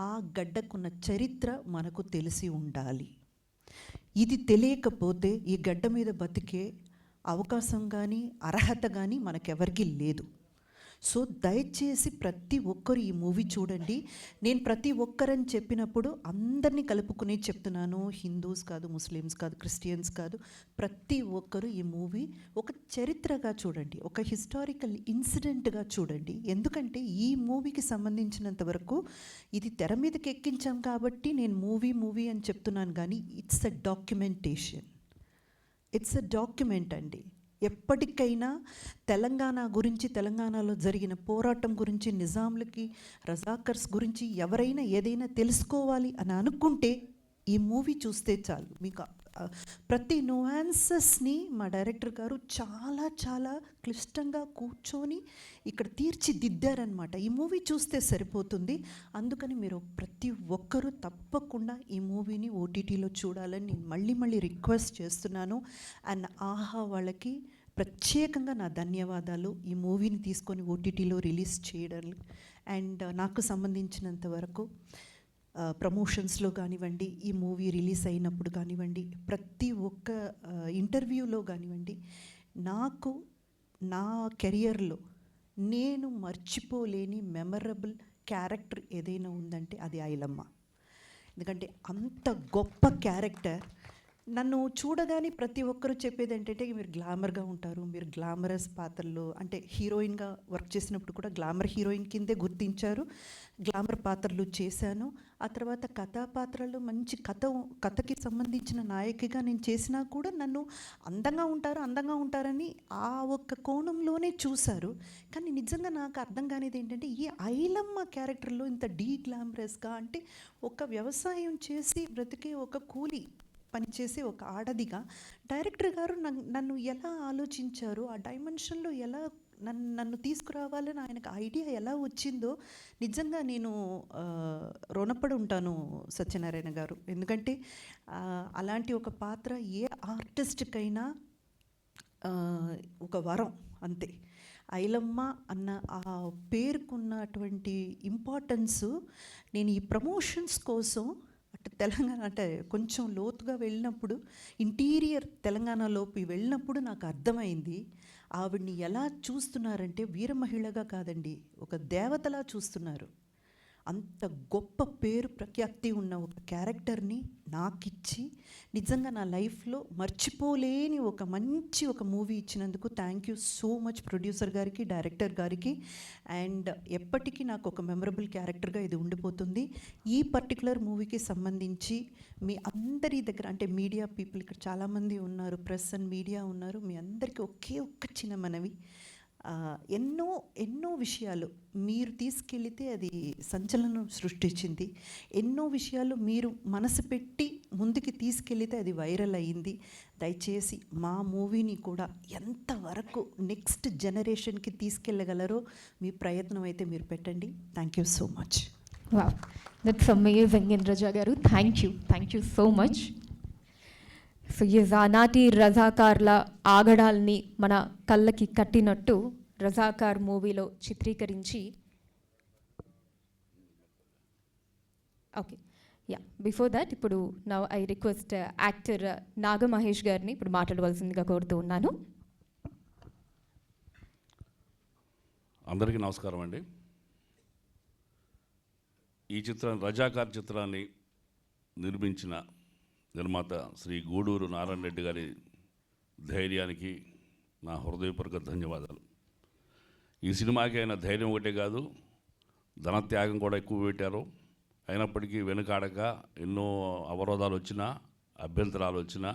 ఆ గడ్డకున్న చరిత్ర మనకు తెలిసి ఉండాలి. ఇది తెలియకపోతే ఈ గడ్డ మీద బతికే అవకాశం కానీ అర్హత కానీ మనకెవరికీ లేదు. సో దయచేసి ప్రతి ఒక్కరు ఈ మూవీ చూడండి. నేను ప్రతి ఒక్కరని చెప్పినప్పుడు అందరినీ కలుపుకుని చెప్తున్నాను. హిందూస్ కాదు, ముస్లిమ్స్ కాదు, క్రిస్టియన్స్ కాదు, ప్రతి ఒక్కరు ఈ మూవీ ఒక చరిత్రగా చూడండి, ఒక హిస్టారికల్ ఇన్సిడెంట్గా చూడండి. ఎందుకంటే ఈ మూవీకి సంబంధించినంత వరకు ఇది తెర మీదకి ఎక్కించాం కాబట్టి నేను మూవీ అని చెప్తున్నాను, కానీ it's a documentation. It's a document అండి. ఎప్పటికైనా తెలంగాణ గురించి, తెలంగాణలో జరిగిన పోరాటం గురించి, నిజాంలకి రజాకర్స్ గురించి ఎవరైనా ఏదైనా తెలుసుకోవాలి అని అనుకుంటే ఈ మూవీ చూస్తే చాలు. మీకు ప్రతి నువాన్సెస్ని మా డైరెక్టర్ గారు చాలా చాలా క్లిష్టంగా కూర్చొని ఇక్కడ తీర్చిదిద్దారనమాట. ఈ మూవీ చూస్తే సరిపోతుంది. అందుకని మీరు ప్రతి ఒక్కరూ తప్పకుండా ఈ మూవీని ఓటీటీలో చూడాలని నేను మళ్ళీ రిక్వెస్ట్ చేస్తున్నాను. అండ్ ఆహా వాళ్ళకి ప్రత్యేకంగా నా ధన్యవాదాలు ఈ మూవీని తీసుకొని ఓటీటీలో రిలీజ్ చేయడం. అండ్ నాకు సంబంధించినంత వరకు ప్రమోషన్స్లో కానివ్వండి, ఈ మూవీ రిలీజ్ అయినప్పుడు కానివ్వండి, ప్రతి ఒక్క ఇంటర్వ్యూలో కానివ్వండి, నాకు నా కెరియర్లో నేను మర్చిపోలేని మెమరబుల్ క్యారెక్టర్ ఏదైనా ఉందంటే అది ఐలమ్మ. ఎందుకంటే అంత గొప్ప క్యారెక్టర్. నన్ను చూడగానే ప్రతి ఒక్కరూ చెప్పేది ఏంటంటే మీరు గ్లామర్గా ఉంటారు, మీరు గ్లామరస్ పాత్రలు అంటే హీరోయిన్గా వర్క్ చేసినప్పుడు కూడా గ్లామర్ హీరోయిన్ కిందే గుర్తించారు. గ్లామర్ పాత్రలు చేశాను. ఆ తర్వాత కథా పాత్రలు మంచి కథకి సంబంధించిన నాయకిగా నేను చేసినా కూడా నన్ను అందంగా ఉంటారని ఆ ఒక్క కోణంలోనే చూశారు. కానీ నిజంగా నాకు అర్థం కానిది ఏంటంటే ఈ ఐలమ్మ క్యారెక్టర్లో ఇంత గ్లామరస్గా అంటే ఒక వ్యవసాయం చేసి బ్రతికే ఒక కూలి పనిచేసే ఒక ఆడదిగా డైరెక్టర్ గారు నన్ను ఎలా ఆలోచించారు, ఆ డైమెన్షన్లో ఎలా నన్ను తీసుకురావాలని ఆయనకు ఐడియా ఎలా వచ్చిందో నిజంగా నేను రుణపడి ఉంటాను సత్యనారాయణ గారు. ఎందుకంటే అలాంటి ఒక పాత్ర ఏ ఆర్టిస్ట్కైనా ఒక వరం అంతే. ఐలమ్మ అన్న ఆ పేరుకున్నటువంటి ఇంపార్టెన్సు నేను ఈ ప్రమోషన్స్ కోసం అటు తెలంగాణ అంటే కొంచెం లోతుగా వెళ్ళినప్పుడు, ఇంటీరియర్ తెలంగాణలోకి వెళ్ళినప్పుడు నాకు అర్థమైంది. ఆవిడ్ని ఎలా చూస్తున్నారంటే వీర మహిళగా కాదండి, ఒక దేవతలా చూస్తున్నారు. అంత గొప్ప పేరు ప్రఖ్యాతి ఉన్న ఒక క్యారెక్టర్ని నాకిచ్చి నిజంగా నా లైఫ్లో మర్చిపోలేని ఒక మంచి ఒక మూవీ ఇచ్చినందుకు thank you so much producer గారికి, డైరెక్టర్ గారికి. అండ్ ఎప్పటికీ నాకు ఒక మెమరబుల్ క్యారెక్టర్గా ఇది ఉండిపోతుంది. ఈ పర్టికులర్ మూవీకి సంబంధించి మీ అందరి దగ్గర అంటే మీడియా పీపుల్ ఇక్కడ చాలామంది ఉన్నారు, ప్రెస్ అండ్ మీడియా ఉన్నారు, మీ అందరికీ ఒక్క చిన్న మనవి. ఎన్నో విషయాలు మీరు తీసుకెళితే అది సంచలనం సృష్టించింది. ఎన్నో విషయాలు మీరు మనసు పెట్టి ముందుకి తీసుకెళితే అది వైరల్ అయ్యింది. దయచేసి మా మూవీని కూడా ఎంతవరకు నెక్స్ట్ జనరేషన్కి తీసుకెళ్ళగలరో మీ ప్రయత్నం అయితే మీరు పెట్టండి. Thank you so much. Wow, that's amazing Indraja గారు. Thank you so much. So ఆనాటి రజాకార్ల ఆగడాల్ని మన కళ్ళకి కట్టినట్టు రజాకార్ మూవీలో చిత్రీకరించి ఓకే బిఫోర్ దట్ ఇప్పుడు now I request actor Nagamahesh గారిని ఇప్పుడు మాట్లాడవలసిందిగా కోరుతూ ఉన్నాను. అందరికీ నమస్కారం అండి. ఈ రజాకార్ చిత్రాన్ని నిర్మించిన నిర్మాత శ్రీ గూడూరు నారాయణ రెడ్డి గారి ధైర్యానికి నా హృదయపూర్వక ధన్యవాదాలు. ఈ సినిమాకి అయిన ధైర్యం ఒకటే కాదు, ధనత్యాగం కూడా ఎక్కువ పెట్టారు. అయినప్పటికీ వెనుకాడక ఎన్నో అవరోధాలు వచ్చినా, అభ్యంతరాలు వచ్చినా,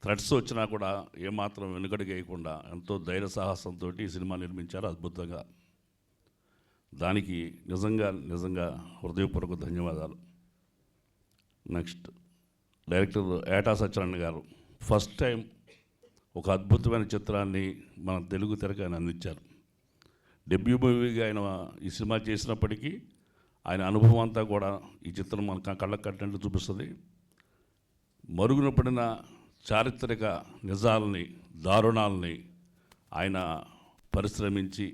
థ్రెట్స్ వచ్చినా కూడా ఏమాత్రం వెనుకడికి వేయకుండా ఎంతో ధైర్య సాహసంతో ఈ సినిమా నిర్మించారు అద్భుతంగా. దానికి నిజంగా హృదయపూర్వక ధన్యవాదాలు. నెక్స్ట్ డైరెక్టర్ ఏటా సత్యనారాయణ గారు ఫస్ట్ టైం ఒక అద్భుతమైన చిత్రాన్ని మన తెలుగు తెరకు ఆయన అందించారు. డెబ్యూ మూవీగా ఆయన ఈ సినిమా చేసినప్పటికీ ఆయన అనుభవం అంతా కూడా ఈ చిత్రం మన కళ్ళకు కట్టినట్టు చూపిస్తుంది. మరుగున పడిన చారిత్రక నిజాలని, దారుణాలని ఆయన పరిశ్రమించి,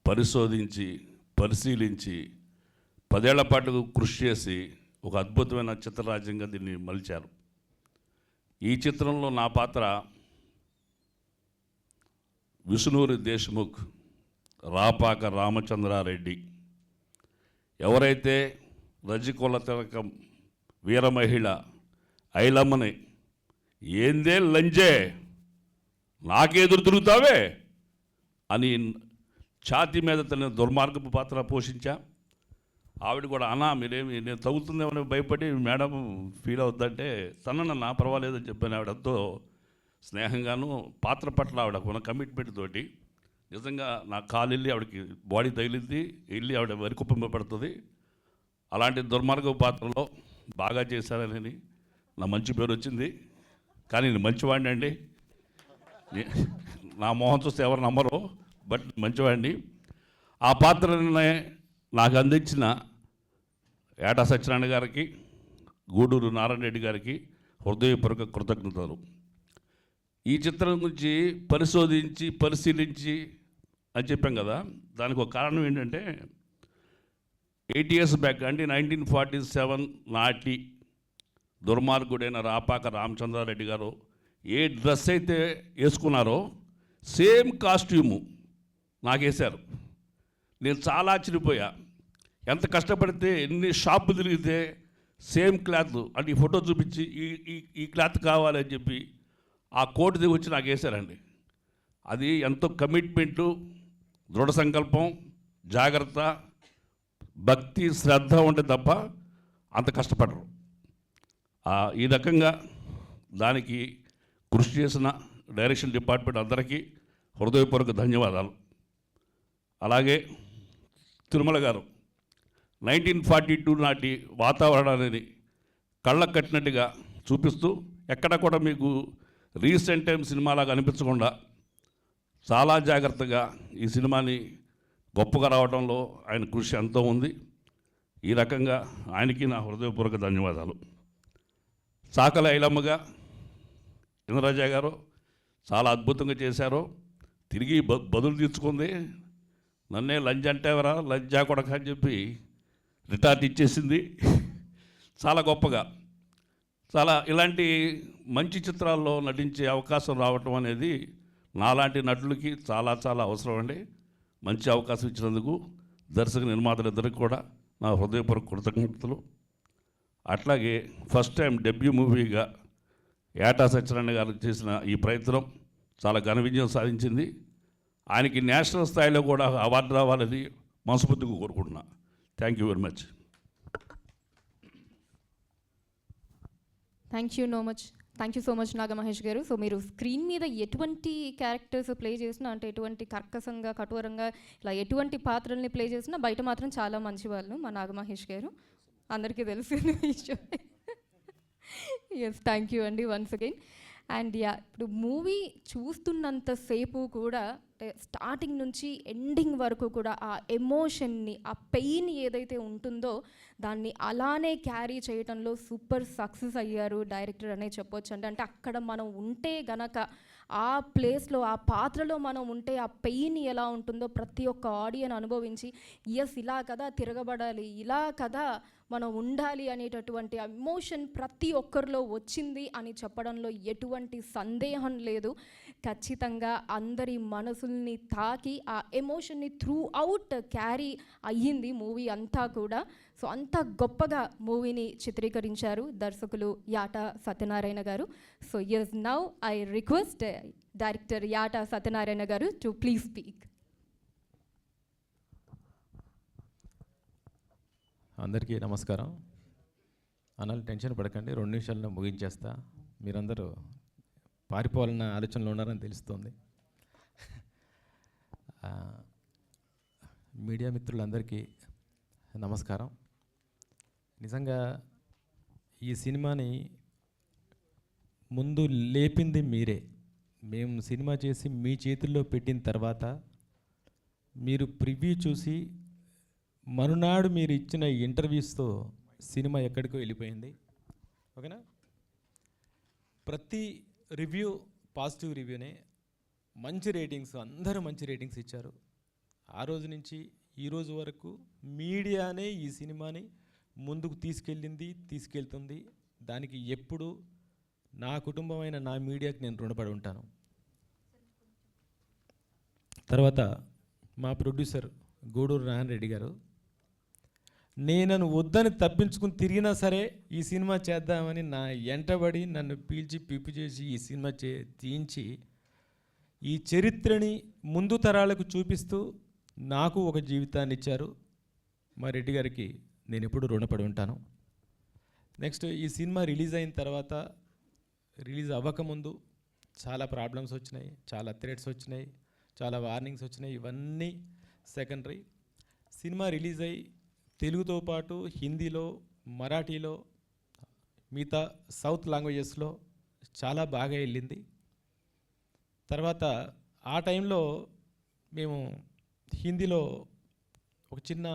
పరిశోధించి, పరిశీలించి 10 ఏళ్ల పాటు కృషి చేసి ఒక అద్భుతమైన చిత్రరాజ్యంగా దీన్ని మలిచారు. ఈ చిత్రంలో నా పాత్ర విష్ణూరి దేశ్ముఖ్, రాపాక రామచంద్రారెడ్డి. ఎవరైతే రజికొల్ల తిలకం వీర మహిళ ఐలమ్మని ఏందే లంజే నాకెదురు తిరుగుతావే అని ఛాతీ మీద తన దుర్మార్గపు పాత్ర పోషించా. ఆవిడ కూడా అన్నా మీరేమి నేను తగులుతుందేమని భయపడి మేడం ఫీల్ అవుతుందంటే తనన్నా పర్వాలేదని చెప్పాను. ఆవిడతో స్నేహంగాను పాత్ర పట్ల ఆవిడ ఉన్న కమిట్మెంట్ తోటి నిజంగా నా కాలు వెళ్ళి ఆవిడకి బాడీ తగిలింది, వెళ్ళి ఆవిడ వరికుప్ప పడుతుంది. అలాంటి దుర్మార్గపు పాత్రలో బాగా చేశారని నా మంచి పేరు వచ్చింది. కానీ నేను మంచివాడిని అండి, నా మొహం చూస్తే ఎవరు నమ్మరు, బట్ మంచివాడిని. ఆ పాత్రని నాకు అందించిన ఏటా సత్యనారాయణ గారికి, గూడూరు నారాయణ రెడ్డి గారికి హృదయపూర్వక కృతజ్ఞతలు. ఈ చిత్రం గురించి పరిశీలించి అని చెప్పాం కదా, దానికి ఒక కారణం ఏంటంటే 8 years బ్యాక్ అంటే 1947 నాటి దుర్మార్గుడైన రాపాక రామచంద్రారెడ్డి గారు ఏ డ్రెస్ అయితే వేసుకున్నారో సేమ్ కాస్ట్యూము నాకేశారు. నేను చాలా ఆశ్చర్యపోయా. ఎంత కష్టపడితే, ఎన్ని షాపులు తిరిగితే సేమ్ క్లాత్ అంటే ఈ ఫోటో చూపించి ఈ క్లాత్ కావాలని చెప్పి ఆ కోట్ దిగి వచ్చి నాకు వేశారండి. అది ఎంతో కమిట్మెంటు, దృఢ సంకల్పం, జాగ్రత్త, భక్తి, శ్రద్ధ ఉంటే తప్ప అంత కష్టపడరు. ఈ రకంగా దానికి కృషి చేసిన డైరెక్షన్ డిపార్ట్మెంట్ అందరికీ హృదయపూర్వక ధన్యవాదాలు. అలాగే తిరుమల గారు 1942 నాటి వాతావరణాన్ని కళ్ళకు కట్టినట్టుగా చూపిస్తూ ఎక్కడ కూడా మీకు రీసెంట్ టైం సినిమాలాగా అనిపించకుండా చాలా జాగ్రత్తగా ఈ సినిమాని గొప్పగా రావడంలో ఆయన కృషి ఎంతో ఉంది. ఈ రకంగా ఆయనకి నా హృదయపూర్వక ధన్యవాదాలు. చాకలి ఐలమ్మగా ఇంద్రజా గారు చాలా అద్భుతంగా చేశారు. తిరిగి బదులు తీర్చుకుంది. నన్నే లంచ్ అంటేవరా లంచా కొడక అని చెప్పి రిటార్ట్ ఇచ్చేసింది. చాలా గొప్పగా చాలా ఇలాంటి మంచి చిత్రాల్లో నటించే అవకాశం రావటం అనేది నాలాంటి నటులకి చాలా చాలా అవసరం అండి. మంచి అవకాశం ఇచ్చినందుకు దర్శక నిర్మాతలిద్దరికి కూడా నా హృదయపూర్వక కృతజ్ఞతలు. అట్లాగే ఫస్ట్ టైం డెబ్యూ మూవీగా ఏటా సత్యనారాయణ గారు చేసిన ఈ ప్రయత్నం చాలా ఘన విజయం సాధించింది. ఆయనకి నేషనల్ స్థాయిలో కూడా అవార్డు రావాలని మనస్ఫూర్తిగా కోరుకుంటున్నా. Thank you very much. Thank you so much Naga Mahesh గారు. సో మీరు స్క్రీన్ మీద ఎటువంటి క్యారెక్టర్స్ ప్లే చేసినా, అంటే ఎటువంటి కర్కశంగా కఠోరంగా ఇలా ఎటువంటి పాత్రల్ని ప్లే చేసినా బయట మాత్రం చాలా మంచి వాళ్ళు మా నాగమహేష్ గారు, అందరికీ తెలిసిన విషయం. ఎస్, థ్యాంక్ యూ అండి వన్స్ అగైన్. అండ్ యా, ఇప్పుడు మూవీ చూస్తున్నంతసేపు కూడా స్టార్టింగ్ నుంచి ఎండింగ్ వరకు కూడా ఆ ఎమోషన్ని, ఆ పెయిన్ ఏదైతే ఉంటుందో దాన్ని అలానే క్యారీ చేయడంలో సూపర్ సక్సెస్ అయ్యారు డైరెక్టర్ అనే చెప్పొచ్చు అండి. అంటే అక్కడ మనం ఉంటే గనక, ఆ ప్లేస్లో ఆ పాత్రలో మనం ఉంటే ఆ పెయిన్ ఎలా ఉంటుందో ప్రతి ఒక్క ఆడియన్ అనుభవించి ఎస్ ఇలా కదా తిరగబడాలి, ఇలా కదా మనం ఉండాలి అనేటటువంటి ఎమోషన్ ప్రతి ఒక్కరిలో వచ్చింది అని చెప్పడంలో ఎటువంటి సందేహం లేదు. ఖచ్చితంగా అందరి మనసుల్ని తాకి ఆ ఎమోషన్ని త్రూ అవుట్ క్యారీ అయ్యింది మూవీ అంతా కూడా. సో అంత గొప్పగా మూవీని చిత్రీకరించారు దర్శకులు యాట సత్యనారాయణ గారు. So yes, now I request director Yata Satyanarayana గారు టు ప్లీజ్ స్పీక్. అందరికీ నమస్కారం. అనాలి టెన్షన్ పడకండి, 2 నిమిషాల్లో ముగించేస్తా. మీరందరూ పారిపోవాలన్న ఆలోచనలో ఉన్నారని తెలుస్తుంది. మీడియా మిత్రులందరికీ నమస్కారం. నిజంగా ఈ సినిమాని ముందు లేపింది మీరే. మేము సినిమా చేసి మీ చేతుల్లో పెట్టిన తర్వాత మీరు ప్రివ్యూ చూసి మరునాడు మీరు ఇచ్చిన ఇంటర్వ్యూస్తో సినిమా ఎక్కడికో వెళ్ళిపోయింది. ఓకేనా? ప్రతి రివ్యూ పాజిటివ్ రివ్యూనే, మంచి రేటింగ్స్, అందరూ మంచి రేటింగ్స్ ఇచ్చారు. ఆ రోజు నుంచి ఈ రోజు వరకు మీడియానే ఈ సినిమాని ముందుకు తీసుకెళ్తుంది. దానికి ఎప్పుడు నా కుటుంబమైన నా మీడియాకి నేను రుణపడి ఉంటాను. తర్వాత మా ప్రొడ్యూసర్ గూడూరు నారాయణ రెడ్డి గారు, నేను వద్దని తప్పించుకుని తిరిగినా సరే ఈ సినిమా చేద్దామని నా ఎంటబడి నన్ను పీల్చి పిప్పి చేసి ఈ సినిమా తీయించి ఈ చరిత్రని ముందు తరాలకు చూపిస్తూ నాకు ఒక జీవితాన్ని ఇచ్చారు. మా రెడ్డి గారికి నేను ఎప్పుడు రుణపడి ఉంటాను. నెక్స్ట్, ఈ సినిమా రిలీజ్ అయిన తర్వాత, రిలీజ్ అవ్వకముందు చాలా ప్రాబ్లమ్స్ వచ్చినాయి, చాలా థ్రెట్స్ వచ్చినాయి, చాలా వార్నింగ్స్ వచ్చినాయి. ఇవన్నీ సెకండరీ. సినిమా రిలీజ్ అయ్యి తెలుగుతో పాటు హిందీలో, మరాఠీలో, మిగతా సౌత్ లాంగ్వేజెస్లో చాలా బాగా వెళ్ళింది. తర్వాత ఆ టైంలో మేము హిందీలో ఒక చిన్న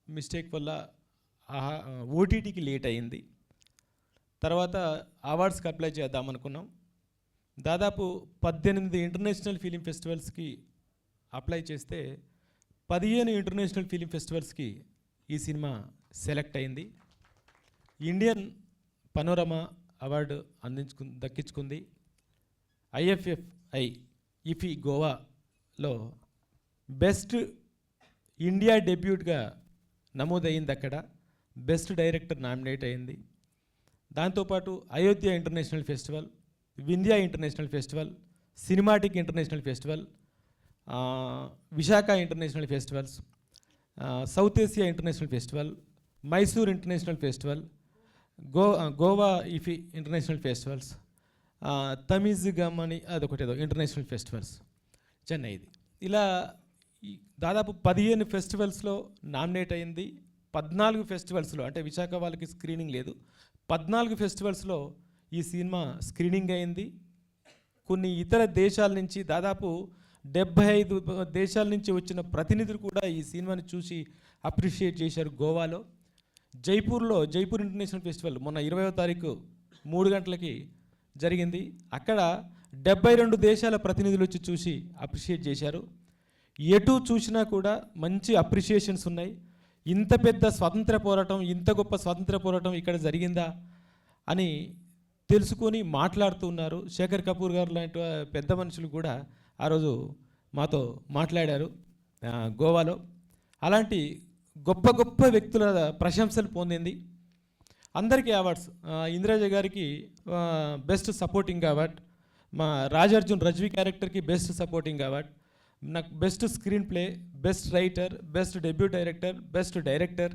మిస్టేక్ వల్ల ఓటీటీకి లేట్ అయింది. తర్వాత అవార్డ్స్కి అప్లై చేద్దామనుకున్నాం. దాదాపు 18 ఇంటర్నేషనల్ ఫిలిం ఫెస్టివల్స్కి అప్లై చేస్తే 15 ఇంటర్నేషనల్ ఫిలిం ఫెస్టివల్స్కి ఈ సినిమా సెలెక్ట్ అయింది. ఇండియన్ పనోరమా అవార్డు దక్కించుకుంది. IFFI ఇఫీ గోవాలో బెస్ట్ ఇండియా డెబ్యూట్గా నమోదయ్యింది. అక్కడ బెస్ట్ డైరెక్టర్ నామినేట్ అయింది. దాంతోపాటు Ayodhya international festival, Vindhya international festival, cinematic international festival, Visakha international festivals, south Asia international festival, Mysore international festival, Goa IFFI international festivals, తమిజ్ గమ్ అని అదొకటి ఏదో ఇంటర్నేషనల్ ఫెస్టివల్స్, చెన్నైది. ఇలా దాదాపు 15 ఫెస్టివల్స్లో నామినేట్ అయింది. 14 ఫెస్టివల్స్లో, అంటే విశాఖ వాళ్ళకి స్క్రీనింగ్ లేదు, 14 ఫెస్టివల్స్లో ఈ సినిమా స్క్రీనింగ్ అయింది. కొన్ని ఇతర దేశాల నుంచి దాదాపు 75 దేశాల నుంచి వచ్చిన ప్రతినిధులు కూడా ఈ సినిమాని చూసి అప్రిషియేట్ చేశారు. గోవాలో జైపూర్లో జైపూర్ ఇంటర్నేషనల్ ఫెస్టివల్ మొన్న 20వ తారీఖు 3 గంటలకి జరిగింది. అక్కడ 72 దేశాల ప్రతినిధులు వచ్చి చూసి అప్రిషియేట్ చేశారు. ఎటు చూసినా కూడా మంచి అప్రిషియేషన్స్ ఉన్నాయి. ఇంత పెద్ద స్వాతంత్ర పోరాటం, ఇంత గొప్ప స్వాతంత్ర పోరాటం ఇక్కడ జరిగిందా అని తెలుసుకొని మాట్లాడుతూ ఉన్నారు. శేఖర్ కపూర్ గారు లాంటి పెద్ద మనుషులు కూడా ఆ రోజు మాతో మాట్లాడారు గోవాలో. అలాంటి గొప్ప గొప్ప వ్యక్తుల ప్రశంసలు పొందింది. అందరికీ అవార్డ్స్, ఇందిరాజ గారికి బెస్ట్ సపోర్టింగ్ అవార్డ్, మా రాజార్జున్ రజ్వి క్యారెక్టర్కి బెస్ట్ సపోర్టింగ్ అవార్డ్, నాకు best screen play, best writer, best debut director, best director,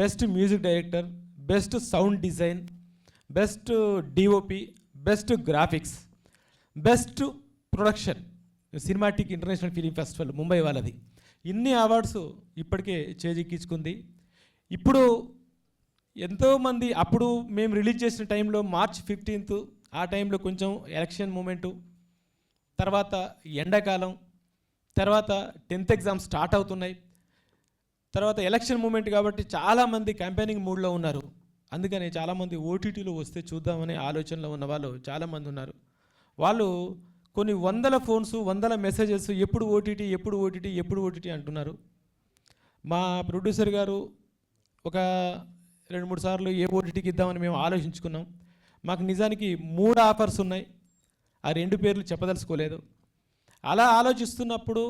best music director, best sound design, best DOP, best graphics, best production, cinematic international film festival Mumbai వాళ్ళది. ఇన్ని awards ఇప్పటికే చేజిక్కించుకుంది. ఇప్పుడు ఎంతోమంది అప్పుడు మేము రిలీజ్ చేసిన టైంలో March 15th ఆ టైంలో కొంచెం ఎలక్షన్ మూమెంటు, తర్వాత ఎండాకాలం, తర్వాత 10th ఎగ్జామ్స్ స్టార్ట్ అవుతున్నాయి, తర్వాత ఎలక్షన్ మూమెంట్ కాబట్టి చాలామంది క్యాంపెయినింగ్ మూడ్లో ఉన్నారు. అందుకని చాలామంది ఓటీటీలో వస్తే చూద్దామనే ఆలోచనలో ఉన్న వాళ్ళు చాలామంది ఉన్నారు. వాళ్ళు కొన్ని వందల ఫోన్స్, వందల మెసేజెస్ ఎప్పుడు ఓటీటీ ఎప్పుడు ఓటీటీ ఎప్పుడు ఓటీటీ అంటున్నారు. మా ప్రొడ్యూసర్ గారు ఒక 2-3 సార్లు ఏ ఓటీటీకి ఇద్దామని మేము ఆలోచించుకున్నాం. మాకు నిజానికి 3 ఆఫర్స్ ఉన్నాయి, ఆ 2 పేర్లు చెప్పదలుచుకోలేదు. అలా ఆలోచిస్తున్నప్పుడు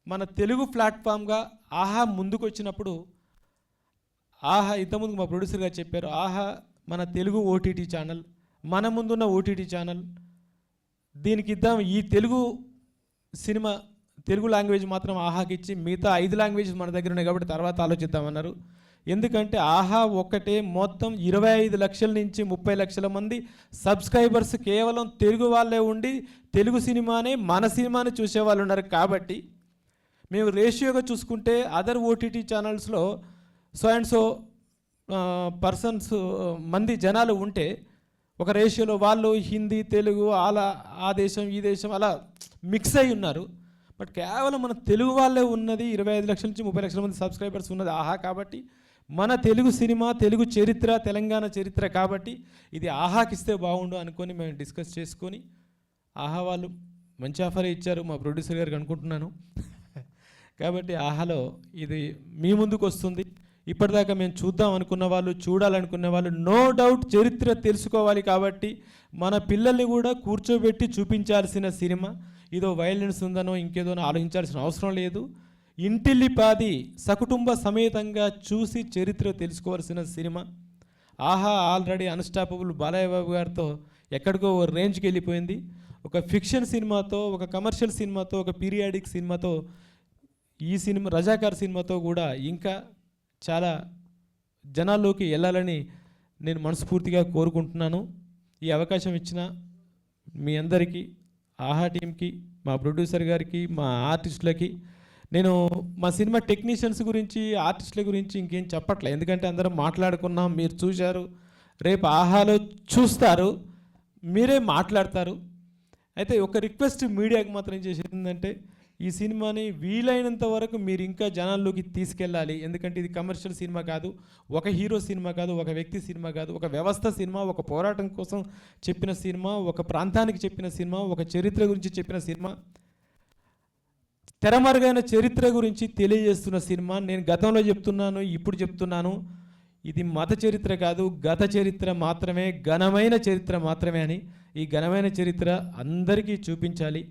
మన తెలుగు ప్లాట్ఫామ్గా ఆహా ముందుకు వచ్చినప్పుడు, ఆహా ఇంతకుముందు మా ప్రొడ్యూసర్ గారు చెప్పారు, ఆహా మన తెలుగు ఓటీటీ ఛానల్, మన ముందున్న ఓటీటీ ఛానల్, దీనికి ఇద్దాం, ఈ తెలుగు సినిమా తెలుగు లాంగ్వేజ్ మాత్రం ఆహాకి ఇచ్చి మిగతా 5 లాంగ్వేజెస్ మన దగ్గర ఉన్నాయి కాబట్టి తర్వాత ఆలోచిద్దామన్నారు. ఎందుకంటే ఆహా ఒక్కటే మొత్తం 25 లక్షల నుంచి 30 లక్షల మంది సబ్స్క్రైబర్స్ కేవలం తెలుగు వాళ్ళే ఉండి తెలుగు సినిమానే మన సినిమాని చూసేవాళ్ళు ఉన్నారు. కాబట్టి మేము రేషియోగా చూసుకుంటే అదర్ ఓటీటీ ఛానల్స్లో సో అండ్ సో పర్సన్స్ మంది జనాలు ఉంటే ఒక రేషియోలో వాళ్ళు హిందీ తెలుగు అలా ఆ దేశం ఈ దేశం అలా మిక్స్ అయి ఉన్నారు. బట్ కేవలం మన తెలుగు వాళ్ళే ఉన్నది 25 లక్షల నుంచి 30 లక్షల మంది సబ్స్క్రైబర్స్ ఉన్నది ఆహా. కాబట్టి మన తెలుగు సినిమా, తెలుగు చరిత్ర, తెలంగాణ చరిత్ర కాబట్టి ఇది ఆహాకిస్తే బాగుండు అనుకొని మేము డిస్కస్ చేసుకొని ఆహా వాళ్ళు మంచి ఆఫర్ ఇచ్చారు మా ప్రొడ్యూసర్ గారికి అనుకుంటున్నాను. కాబట్టి ఆహాలో ఇది మీ ముందుకు వస్తుంది. ఇప్పటిదాకా మేము చూద్దాం అనుకున్న వాళ్ళు, చూడాలనుకున్న వాళ్ళు నో డౌట్ చరిత్ర తెలుసుకోవాలి కాబట్టి మన పిల్లల్ని కూడా కూర్చోబెట్టి చూపించాల్సిన సినిమా. ఇదో వైలెన్స్ ఉందనో ఇంకేదో ఆలోచించాల్సిన అవసరం లేదు. ఇంటిల్లిపాది సకుటుంబ సమేతంగా చూసి చరిత్ర తెలుసుకోవాల్సిన సినిమా. ఆహా ఆల్రెడీ అన్స్టాపబుల్ బాలయ్య బాబు గారితో ఎక్కడికో రేంజ్కి వెళ్ళిపోయింది. ఒక ఫిక్షన్ సినిమాతో, ఒక కమర్షియల్ సినిమాతో, ఒక పీరియాడిక్ సినిమాతో, ఈ సినిమా రజాకార్ సినిమాతో కూడా ఇంకా చాలా జనాల్లోకి వెళ్ళాలని నేను మనస్ఫూర్తిగా కోరుకుంటున్నాను. ఈ అవకాశం ఇచ్చిన మీ అందరికీ, ఆహా టీంకి, మా ప్రొడ్యూసర్ గారికి, మా ఆర్టిస్టులకి, నేను మా సినిమా టెక్నీషియన్స్ గురించి, ఆర్టిస్టుల గురించి ఇంకేం చెప్పట్లే, ఎందుకంటే అందరం మాట్లాడుకున్నాం, మీరు చూశారు, రేపు ఆహాలో చూస్తారు, మీరే మాట్లాడతారు. అయితే ఒక రిక్వెస్ట్ మీడియాకి మాత్రం చేసేది, ఈ సినిమాని వీలైనంత వరకు మీరు ఇంకా జనాల్లోకి తీసుకెళ్ళాలి. ఎందుకంటే ఇది కమర్షియల్ సినిమా కాదు, ఒక హీరో సినిమా కాదు, ఒక వ్యక్తి సినిమా కాదు, ఒక వ్యవస్థ సినిమా, ఒక పోరాటం కోసం చెప్పిన సినిమా, ఒక ప్రాంతానికి చెప్పిన సినిమా, ఒక చరిత్ర గురించి చెప్పిన సినిమా, తెరమరుగైన చరిత్ర గురించి తెలియజేస్తున్న సినిమా. నేను గతంలో చెప్తున్నాను, ఇప్పుడు చెప్తున్నాను, ఇది మత చరిత్ర కాదు, గత చరిత్ర మాత్రమే, ఘనమైన చరిత్ర మాత్రమే అని. ఈ ఘనమైన చరిత్ర అందరికీ చూపించాలి,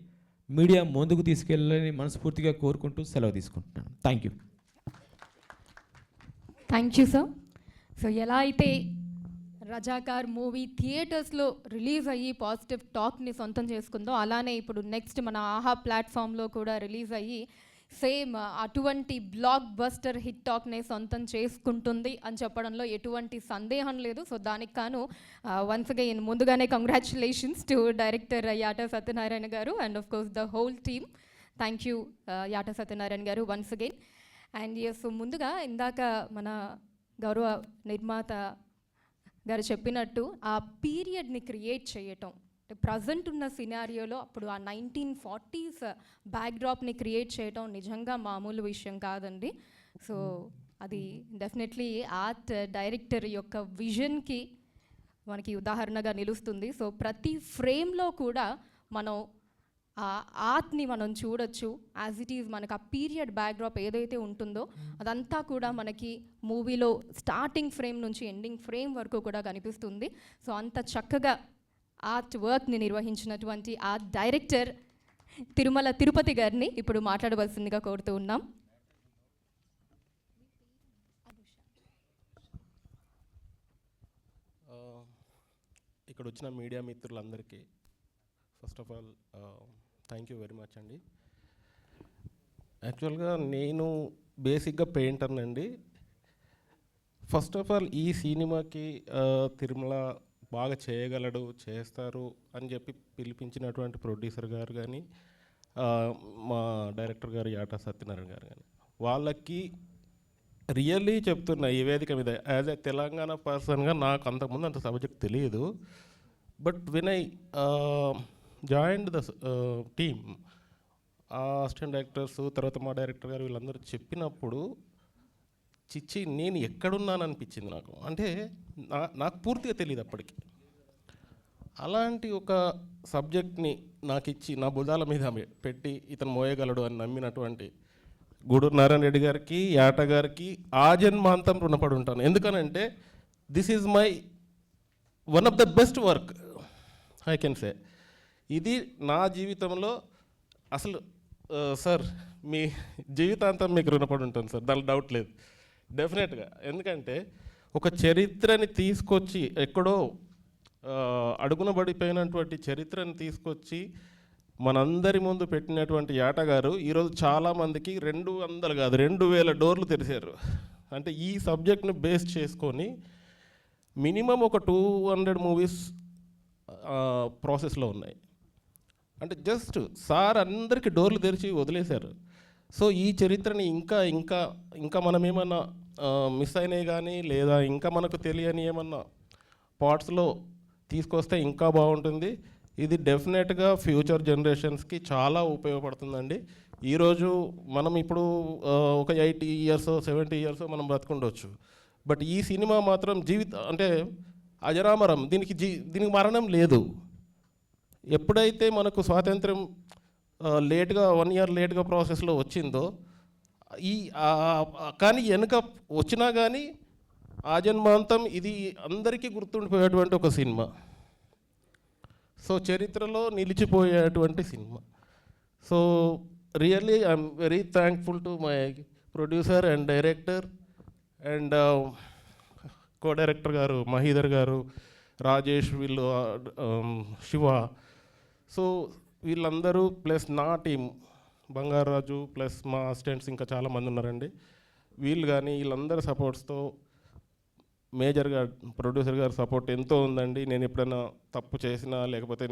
మీడియా ముందుకు తీసుకెళ్ళాలని మనస్ఫూర్తిగా కోరుకుంటూ సెలవు తీసుకుంటున్నాను. Thank you. Thank you sir. So ఎలా అయితే రజాకార్ మూవీ థియేటర్స్లో రిలీజ్ అయ్యి పాజిటివ్ టాక్ని సొంతం చేసుకుందో, అలానే ఇప్పుడు నెక్స్ట్ మన ఆహా ప్లాట్ఫామ్లో కూడా రిలీజ్ అయ్యి సేమ్ అటువంటి బ్లాక్ బస్టర్ హిట్ టాక్ని సొంతం చేసుకుంటుంది అని చెప్పడంలో ఎటువంటి సందేహం లేదు. సో దానికి కాను వన్స్ అగైన్ ముందుగానే congratulations to director Yata Satyanarayana గారు and of course the whole team. Thank you Yata Satyanarayana గారు వన్స్ అగైన్. అండ్ ఎస్, ముందుగా ఇందాక మన గౌరవ నిర్మాత గారు చెప్పినట్టు ఆ పీరియడ్ని క్రియేట్ చేయటం, ప్రజెంట్ ఉన్న సినారియోలో అప్పుడు ఆ 1940s బ్యాక్డ్రాప్ని క్రియేట్ చేయటం నిజంగా మామూలు విషయం కాదండి. సో అది డెఫినెట్లీ ఆర్ట్ డైరెక్టర్ యొక్క విజన్కి మనకి ఉదాహరణగా నిలుస్తుంది. సో ప్రతి ఫ్రేమ్లో కూడా మనం ఆ ఆర్ట్ని మనం చూడొచ్చు. యాజ్ ఇట్ ఈజ్ మనకు ఆ పీరియడ్ బ్యాక్డ్రాప్ ఏదైతే ఉంటుందో అదంతా కూడా మనకి మూవీలో స్టార్టింగ్ ఫ్రేమ్ నుంచి ఎండింగ్ ఫ్రేమ్ వరకు కూడా కనిపిస్తుంది. సో అంత చక్కగా ఆర్ట్ వర్క్ని నిర్వహించినటువంటి ఆర్ట్ డైరెక్టర్ తిరుమల తిరుపతి గారిని ఇప్పుడు మాట్లాడవలసిందిగా కోరుతూ ఉన్నాం. ఇక్కడ వచ్చిన మీడియా మిత్రులందరికీ first of all thank you very much అండి. యాక్చువల్గా నేను బేసిక్గా పెయింటర్నండి. ఫస్ట్ ఆఫ్ ఆల్ ఈ సినిమాకి తిరుమల బాగా చేయగలడు, చేస్తారు అని చెప్పి పిలిపించినటువంటి ప్రొడ్యూసర్ గారు కానీ, మా డైరెక్టర్ గారు యాటా సత్యనారాయణ గారు కానీ, వాళ్ళకి రియల్లీ చెప్తున్నా ఈ వేదిక మీద యాజ్ ఎ తెలంగాణ పర్సన్గా నాకు అంతకుముందు అంత సబ్జెక్ట్ తెలియదు. But when I joined the team, assistant directors తర్వాత మా డైరెక్టర్ గారు వీళ్ళందరూ చెప్పినప్పుడు చిచ్చి నేను ఎక్కడున్నాను అనిపించింది నాకు. అంటే నాకు పూర్తిగా తెలియదు అప్పటికి. అలాంటి ఒక సబ్జెక్ట్ని నాకు ఇచ్చి నా భుజాల మీద పెట్టి ఇతను మోయగలడు అని నమ్మినటువంటి గూడూరు నారాయణ రెడ్డి గారికి, యాట గారికి ఆజన్మాంతం రుణపడి ఉంటాను. ఎందుకనంటే this is my one of the best work I can say. ఇది నా జీవితంలో అసలు సార్ మీ జీవితాంతం మీకు రుణపడి ఉంటాను సార్, దాని డౌట్ లేదు డెఫినెట్గా. ఎందుకంటే ఒక చరిత్రని తీసుకొచ్చి ఎక్కడో అడుగున పడిపోయినటువంటి చరిత్రని తీసుకొచ్చి మనందరి ముందు పెట్టినటువంటి యాటగారు ఈరోజు చాలామందికి 200 కాదు 2000 డోర్లు తెరిచారు. అంటే ఈ సబ్జెక్ట్ని బేస్ చేసుకొని మినిమం ఒక 200 మూవీస్ ప్రాసెస్లో ఉన్నాయి. అంటే జస్ట్ సార్ అందరికీ డోర్లు తెరిచి వదిలేశారు. సో ఈ చరిత్రని ఇంకా ఇంకా ఇంకా మనం ఏమన్నా మిస్ అయినాయి కానీ, లేదా ఇంకా మనకు తెలియని ఏమన్నా పార్ట్స్లో తీసుకొస్తే ఇంకా బాగుంటుంది. ఇది డెఫినెట్గా ఫ్యూచర్ జనరేషన్స్కి చాలా ఉపయోగపడుతుందండి. ఈరోజు మనం ఇప్పుడు ఒక 80 years 70 years మనం బ్రతుకుండవచ్చు. బట్ ఈ సినిమా మాత్రం అంటే అజరామరం, దీనికి మరణం లేదు. ఎప్పుడైతే మనకు స్వాతంత్రం లేట్గా 1 year లేట్గా ప్రాసెస్లో వచ్చిందో కానీ వెనుక వచ్చినా కానీ ఆజన్మాంతం ఇది అందరికీ గుర్తుండిపోయేటువంటి ఒక సినిమా. సో చరిత్రలో నిలిచిపోయేటువంటి సినిమా. So really I'm very thankful to my producer and director and co director గారు మహీధర్ గారు, రాజేష్, వీళ్ళు శివ. సో వీళ్ళందరూ ప్లస్ నా టీం బంగారాజు ప్లస్ మా అసిస్టెంట్స్ ఇంకా చాలామంది ఉన్నారండి. వీళ్ళు కానీ వీళ్ళందరి సపోర్ట్స్తో మేజర్గా ప్రొడ్యూసర్ గారి సపోర్ట్ ఎంతో ఉందండి. నేను ఎప్పుడైనా తప్పు చేసినా లేకపోతే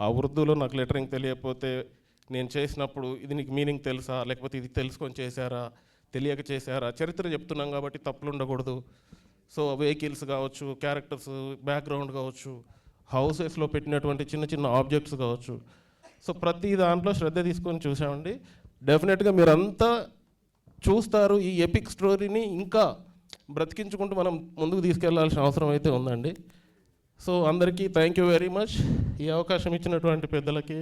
ఆ ఉర్దూలో నాకు లెటరింగ్ తెలియకపోతే నేను చేసినప్పుడు ఇది నీకు మీనింగ్ తెలుసా, లేకపోతే ఇది తెలుసుకొని చేశారా, తెలియక చేశారా, చరిత్ర చెప్తున్నాం కాబట్టి తప్పులు ఉండకూడదు. సో వెహికల్స్ కావచ్చు, క్యారెక్టర్స్ బ్యాక్గ్రౌండ్ కావచ్చు, హౌసెస్లో పెట్టినటువంటి చిన్న చిన్న ఆబ్జెక్ట్స్ కావచ్చు. సో ప్రతి దాంట్లో శ్రద్ధ తీసుకొని చూసామండి. డెఫినెట్గా మీరంతా చూస్తారు. ఈ ఎపిక్ స్టోరీని ఇంకా బ్రతికించుకుంటూ మనం ముందుకు తీసుకెళ్లాల్సిన అవసరం అయితే ఉందండి. సో అందరికీ థ్యాంక్ యూ వెరీ మచ్. ఈ అవకాశం ఇచ్చినటువంటి పెద్దలకి,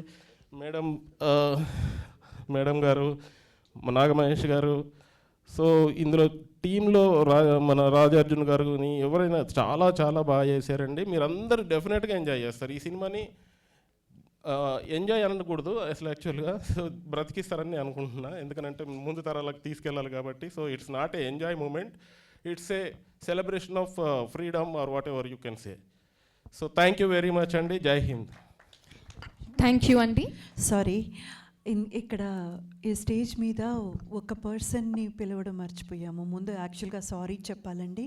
మేడం గారు, నాగమహేష్ గారు, సో ఇందులో టీంలో మన రాజార్జున్ గారుని ఎవరైనా చాలా చాలా బాగా చేశారండి. మీరందరూ డెఫినెట్గా ఎంజాయ్ చేస్తారు ఈ సినిమాని. ఎంజాయ్ అనకూడదు అసలు యాక్చువల్గా, సో బ్రతికిస్తారని నేను అనుకుంటున్నా. ఎందుకంటే ముందు తరాలకు తీసుకెళ్ళాలి కాబట్టి. So it's not a enjoy moment, it's a celebration of freedom or whatever you can say. So thank you very much అండి. జై హింద్. థ్యాంక్ యూ అండి. సారీ, ఇక్కడ ఈ స్టేజ్ మీద ఒక పర్సన్ని పిలవడం మర్చిపోయాము. ముందు యాక్చువల్గా సారీ చెప్పాలండి.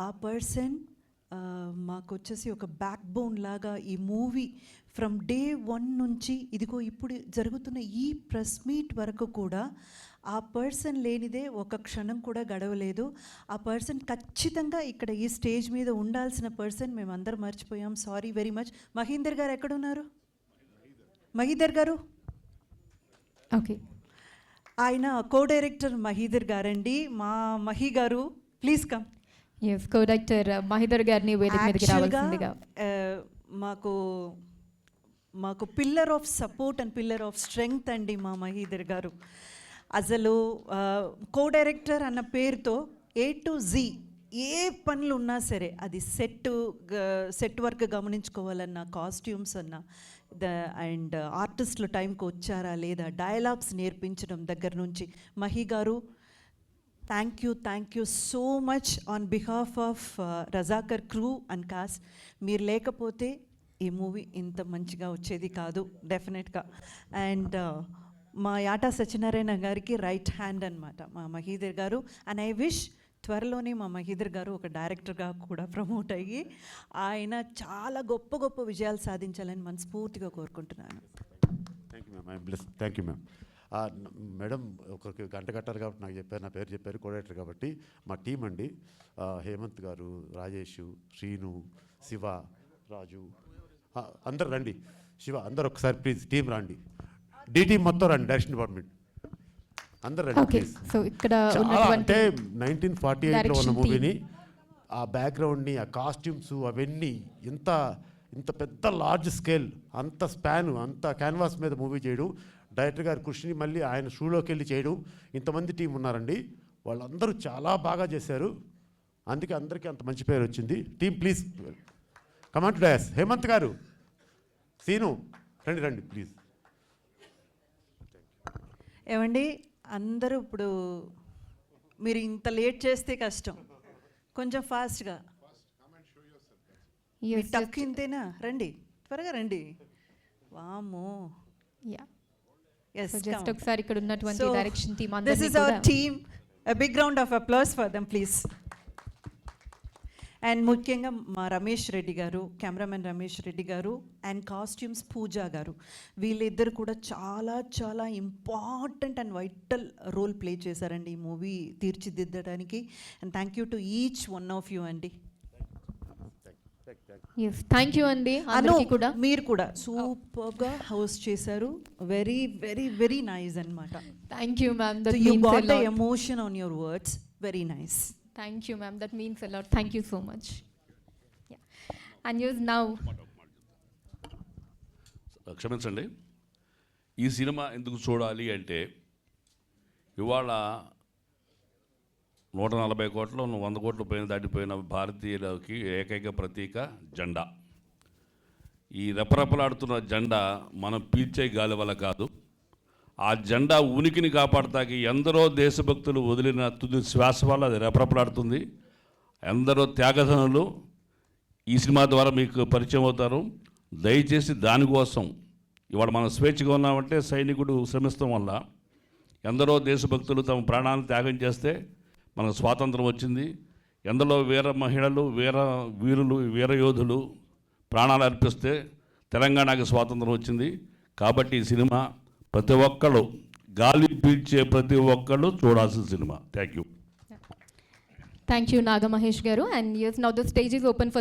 ఆ పర్సన్ మాకు వచ్చేసి ఒక బ్యాక్ బోన్ లాగా ఈ మూవీ ఫ్రమ్ డే 1 నుంచి ఇదిగో ఇప్పుడు జరుగుతున్న ఈ ప్రెస్ మీట్ వరకు కూడా ఆ పర్సన్ లేనిదే ఒక క్షణం కూడా గడవలేదు. ఆ పర్సన్ ఖచ్చితంగా ఇక్కడ ఈ స్టేజ్ మీద ఉండాల్సిన పర్సన్ మేమందరం మర్చిపోయాం. Sorry very much. మహీందర్ గారు ఎక్కడున్నారు? మహీందర్ గారు, ఓకే. ఆయన కో డైరెక్టర్ మహీదర్ గారండి. మా మహి గారు please come. Yes, co director Mahidhar గారిని వేదిక మీదకి రావాల్సిందిగా. మాకు pillar of support and pillar of strength అండి మా మహీధర్ గారు. అసలు కో డైరెక్టర్ అన్న పేరుతో A to Z ఏ పనులు ఉన్నా సరే, అది సెట్ వర్క్ గమనించుకోవాలన్నా, కాస్ట్యూమ్స్ అన్నా, అండ్ ఆర్టిస్టులు టైంకి వచ్చారా లేదా, డైలాగ్స్ నేర్పించడం దగ్గర నుంచి మహి గారు thank you so much on behalf of Razakar crew and cost. మీరు లేకపోతే ఈ మూవీ ఇంత మంచిగా వచ్చేది కాదు డెఫినెట్గా. అండ్ మా యాటా సత్యనారాయణ గారికి రైట్ హ్యాండ్ అనమాట మా మహీధర్ గారు. అండ్ ఐ విష్ త్వరలోనే మా మహీధర్ గారు ఒక డైరెక్టర్గా కూడా ప్రమోట్ అయ్యి ఆయన చాలా గొప్ప గొప్ప విజయాలు సాధించాలని మనస్ఫూర్తిగా కోరుకుంటున్నాను. Thank you ma'am. I'm bless. Thank you ma'am. Madam ఒకరికి గంట కట్టారు కాబట్టి నాకు చెప్పారు, నా పేరు చెప్పారు, కోఆర్డినేటర్ కాబట్టి. మా టీం అండి, హేమంత్ గారు, రాజేష్, శ్రీను, శివ, రాజు, అందరు రండి. శివ అందరు ఒకసారి ప్లీజ్ టీం రండి. టీం మొత్తం రండి, డైరెక్షన్ డిపార్ట్మెంట్ అందరు రండి ఓకే. ప్లీజ్. సో ఇక్కడ చాలా అంటే 1948లో ఉన్న Direction మూవీని, ఆ బ్యాక్గ్రౌండ్ని, ఆ కాస్ట్యూమ్స్ అవన్నీ ఇంత పెద్ద లార్జ్ స్కేల్, అంత స్పాన్, అంత క్యాన్వాస్ మీద మూవీ చేయడం, డైరెక్టర్ గారి కృషిని మళ్ళీ ఆయన షూలోకి వెళ్ళి చేయడం, ఇంతమంది టీం ఉన్నారండి. వాళ్ళందరూ చాలా బాగా చేశారు. అందుకే అందరికీ అంత మంచి పేరు వచ్చింది. Team please come on to dais. Hemanth గారు, సీను రండి ప్లీజ్. ఏమండి అందరూ ఇప్పుడు మీరు ఇంత లేట్ చేస్తే కష్టం, కొంచెం ఫాస్ట్గా. Yes, టక్ ఇంతేనా? రండి, త్వరగా రండి. వామో, yeah. ఎస్. So just ఒకసారి ఇక్కడ ఉన్నటువంటి డైరెక్షన్ టీం దిస్ అందరినీ ఇస్ అవర్ కూడా team. A big round of applause for them please. And ముఖ్యంగా మా రమేష్ రెడ్డి గారు, కెమెరామెన్ రమేష్ రెడ్డి గారు, అండ్ కాస్ట్యూమ్స్ పూజా గారు, వీళ్ళిద్దరు కూడా చాలా చాలా important and vital role play చేశారండి ఈ మూవీ తీర్చిదిద్దడానికి. And thank you to each one of you అండి. ఎస్, థ్యాంక్ యూ అండి అందరికీ కూడా. మీరు కూడా సూపర్గా హోస్ట్ చేశారు. వెరీ వెరీ వెరీ నైస్ అన్నమాట. Thank you ma'am, that you means got a the lot. Emotion on your words. Very nice. Thank you ma'am, that means a lot. Thank you so much. Yeah. And yes, now క్షమించండి, ఈ cinema ఎందుకు చూడాలి అంటే, ఇవాళ 140 కోట్లు 100 కోట్లు పైన దాటిపోయిన భారతీయులకి ఏకైక ప్రతీక జెండా. ఈ రెపరెపలాడుతున్న జెండా మనం పీల్చే గాలి వల్ల కాదు, ఆ జెండా ఉనికిని కాపాడతాకి ఎందరో దేశభక్తులు వదిలిన తుది శ్వాస వల్ల అది రెపరెపలాడుతుంది. ఎందరో త్యాగధనులు ఈ సినిమా ద్వారా మీకు పరిచయం అవుతారు. దయచేసి దానికోసం ఇవాళ మనం స్వేచ్ఛగా ఉన్నామంటే సైనికుడు శ్రమిస్తాం వల్ల. ఎందరో దేశభక్తులు తమ ప్రాణాలను త్యాగం చేస్తే మనకు స్వాతంత్రం వచ్చింది. ఎందరో వీర మహిళలు, వీరులు, వీరయోధులు ప్రాణాలు అర్పిస్తే తెలంగాణకి స్వాతంత్రం వచ్చింది. కాబట్టి ఈ సినిమా ప్రతి ఒక్కళ్ళు, గాలి పీల్చే ప్రతి ఒక్కళ్ళు చూడాల్సిన cinema. Thank you. thank you Naga Mahesh garu. And yes, now the stage is open for the